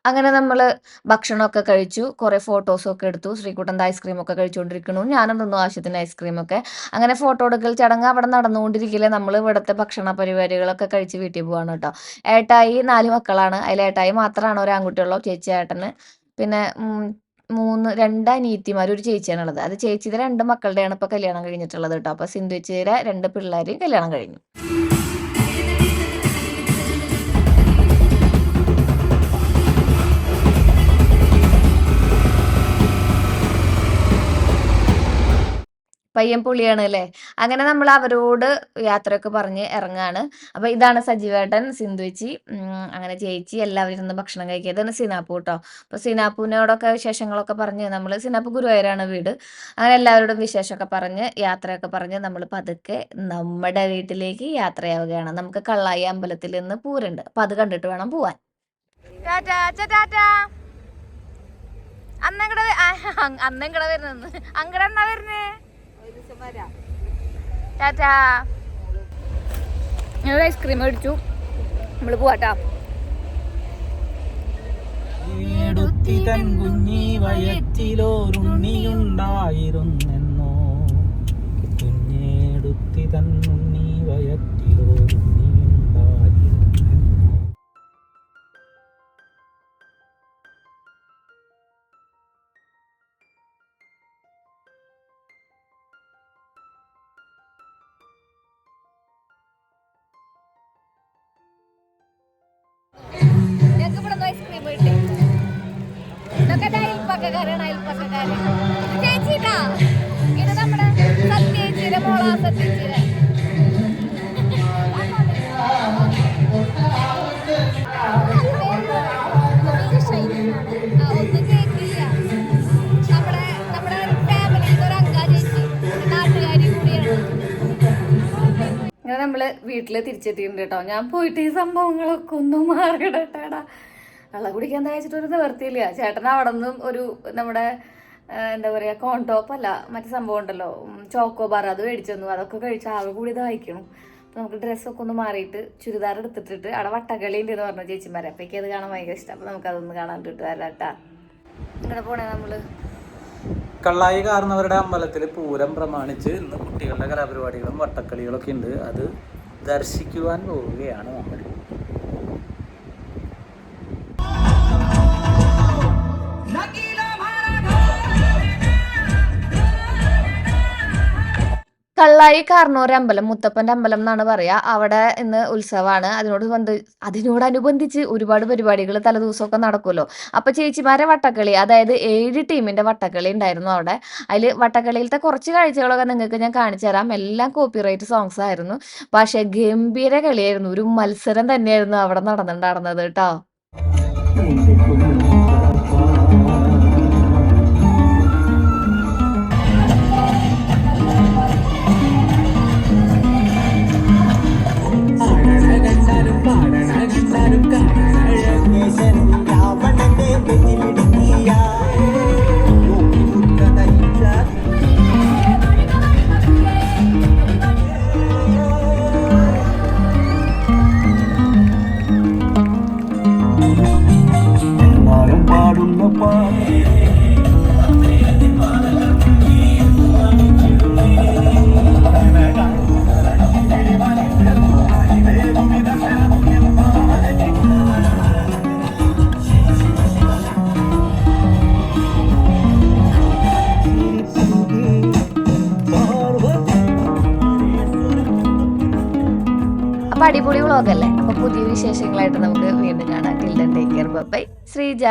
അങ്ങനെ നമ്മൾ ഭക്ഷണമൊക്കെ കഴിച്ചു, കുറേ ഫോട്ടോസൊക്കെ എടുത്തു. ശ്രീകുട്ടൻ്റെ ഐസ്ക്രീമൊക്കെ കഴിച്ചുകൊണ്ടിരിക്കുന്നു, ഞാനും തിന്നു ആവശ്യത്തിന് ഐസ്ക്രീമൊക്കെ. അങ്ങനെ ഫോട്ടോ എടുക്കൽ ചടങ്ങ് അവിടെ നടന്നുകൊണ്ടിരിക്കില്ല. നമ്മൾ ഇവിടുത്തെ ഭക്ഷണ പരിപാടികളൊക്കെ കഴിച്ച് വീട്ടിൽ പോവാണ് കേട്ടോ. ഏട്ടായി 4 മക്കളാണ്. അതിൽ ഏട്ടായി മാത്രമാണ് ഒരു ആൺകുട്ടിയുള്ളൂ, ചേച്ചി ഏട്ടന്. പിന്നെ 2 അനിയത്തിമാർ, ഒരു ചേച്ചിയാണുള്ളത്. അത് ചേച്ചിയുടെ 2 മക്കളുടെയാണ് ഇപ്പോൾ കല്യാണം കഴിഞ്ഞിട്ടുള്ളത് കേട്ടോ. അപ്പോൾ സിന്ധു ചേച്ചിയുടെ 2 പിള്ളേർ കല്യാണം കഴിഞ്ഞു. പയ്യൻ പുള്ളിയാണ് അല്ലേ. അങ്ങനെ നമ്മൾ അവരോട് യാത്രയൊക്കെ പറഞ്ഞ് ഇറങ്ങാണ്. അപ്പോൾ ഇതാണ് സജീവേട്ടൻ, സിന്ധുവേച്ചി, അങ്ങനെ ചേച്ചി, എല്ലാവരും ഇരുന്ന് ഭക്ഷണം കഴിക്കുക. ഇതാണ് സിനാപ്പു കേട്ടോ. അപ്പോൾ സിനാപ്പുവിനോടൊക്കെ വിശേഷങ്ങളൊക്കെ പറഞ്ഞ് നമ്മൾ, സിനാപ്പു ഗുരുവായൂരാണ് വീട്. അങ്ങനെ എല്ലാവരോടും വിശേഷമൊക്കെ പറഞ്ഞ് യാത്രയൊക്കെ പറഞ്ഞ് നമ്മൾ പതുക്കെ നമ്മുടെ വീട്ടിലേക്ക് യാത്രയാവുകയാണ്. നമുക്ക് കള്ളായി അമ്പലത്തിൽ നിന്ന് പൂരുണ്ട്, അപ്പോൾ അത് കണ്ടിട്ട് വേണം പോവാൻ. അന്നങ്ങടെ വരുന്നത് അങ്ങടെ വരുന്നേ ടാറ്റാ. ഞങ്ങൾ ഐസ്ക്രീം മേടിച്ചു, നമ്മള് പോവാട്ടാ. കുഞ്ഞി വയറ്റിലോരുണ്ണിയുണ്ടായിരുന്നെന്നോ, കുഞ്ഞേടുത്തി തന്നുണ്ണി വയറ്റിലോരുണ്ണിയുണ്ടായിരുന്നെന്നോ. ഐസ്ക്രീം കിട്ടി. ഇതൊക്കെ അയൽപ്പക്കാരാണ്, അയൽപ്പക്കാര്. ചേച്ചിട്ടാ, ഇത് നമ്മുടെ സത്യേച്ചിയുടെ മോളാ, സത്യേച്ചിയുടെ. ഒന്നും കേൾക്കില്ല. നമ്മുടെ ഫാമിലിയിൽ ഒരു അങ്കാ ചേച്ചി, നാട്ടുകാരി കൂടിയാണ്. ഇങ്ങനെ നമ്മള് വീട്ടില് തിരിച്ചെത്തിയിട്ടുണ്ട് കേട്ടോ. ഞാൻ പോയിട്ട് ഈ സംഭവങ്ങളൊക്കെ ഒന്നും മാറിയിടട്ടാടാ. വെള്ളം കുടിക്കാൻ തയ്ച്ചിട്ടൊരു നിവർത്തിയില്ല. ചേട്ടൻ അവിടെ നിന്നും ഒരു നമ്മുടെ എന്താ പറയുക, കോൺടോപ്പ് അല്ല മറ്റു സംഭവം ഉണ്ടല്ലോ, ചോക്കോബാർ, അത് മേടിച്ചു തന്നു. അതൊക്കെ കഴിച്ച് ആകെ കൂടി ഇതായിക്കണം. അപ്പോൾ നമുക്ക് ഡ്രസ്സൊക്കെ ഒന്ന് മാറിയിട്ട് ചുരിദാർ എടുത്തിട്ടിട്ട് അവിടെ വട്ടക്കളി ഉണ്ട് എന്ന് പറഞ്ഞ ചേച്ചിമാരെ. അപ്പോൾ എനിക്ക് അത് കാണാൻ ഭയങ്കര ഇഷ്ടം. അപ്പോൾ നമുക്കതൊന്ന് കാണാൻ ഇട്ടിട്ട് വരാം കേട്ടാ. ഇങ്ങനെ പോണേ നമ്മള് കള്ളായി കാരണവരുടെ അമ്പലത്തിൽ പൂരം പ്രമാണിച്ച് ഇന്ന് കുട്ടികളുടെ കലാപരിപാടികളും വട്ടക്കളികളൊക്കെ ഉണ്ട്. അത് ദർശിക്കുവാൻ പോവുകയാണ് നമ്മൾ. കള്ളായി കാർണൂർ അമ്പലം, മുത്തപ്പൻ്റെ അമ്പലം എന്നാണ് പറയുക. അവിടെ ഇന്ന് ഉത്സവമാണ്. അതിനോടനുബന്ധിച്ച് ഒരുപാട് പരിപാടികൾ തലേദിവസമൊക്കെ നടക്കുമല്ലോ. അപ്പോൾ ചേച്ചിമാരെ വട്ടക്കളി, അതായത് 7 ടീമിൻ്റെ വട്ടക്കളി ഉണ്ടായിരുന്നു അവിടെ. അതിൽ വട്ടക്കളിയിലത്തെ കുറച്ച് കാഴ്ചകളൊക്കെ നിങ്ങൾക്ക് ഞാൻ കാണിച്ചു തരാം. എല്ലാം കോപ്പിറൈറ്റ് സോങ്സ് ആയിരുന്നു, പക്ഷേ ഗംഭീര കളിയായിരുന്നു. ഒരു മത്സരം തന്നെയായിരുന്നു അവിടെ നടന്നിട്ടുണ്ടായിരുന്നത് കേട്ടോ. അപ്പോൾ അടിപൊളി വ്ളോഗല്ലേ. അപ്പോൾ പുതിയ വിശേഷങ്ങളായിട്ട് നമുക്ക് വീണ്ടും കാണാം. Till then take care, bye. Sreeja.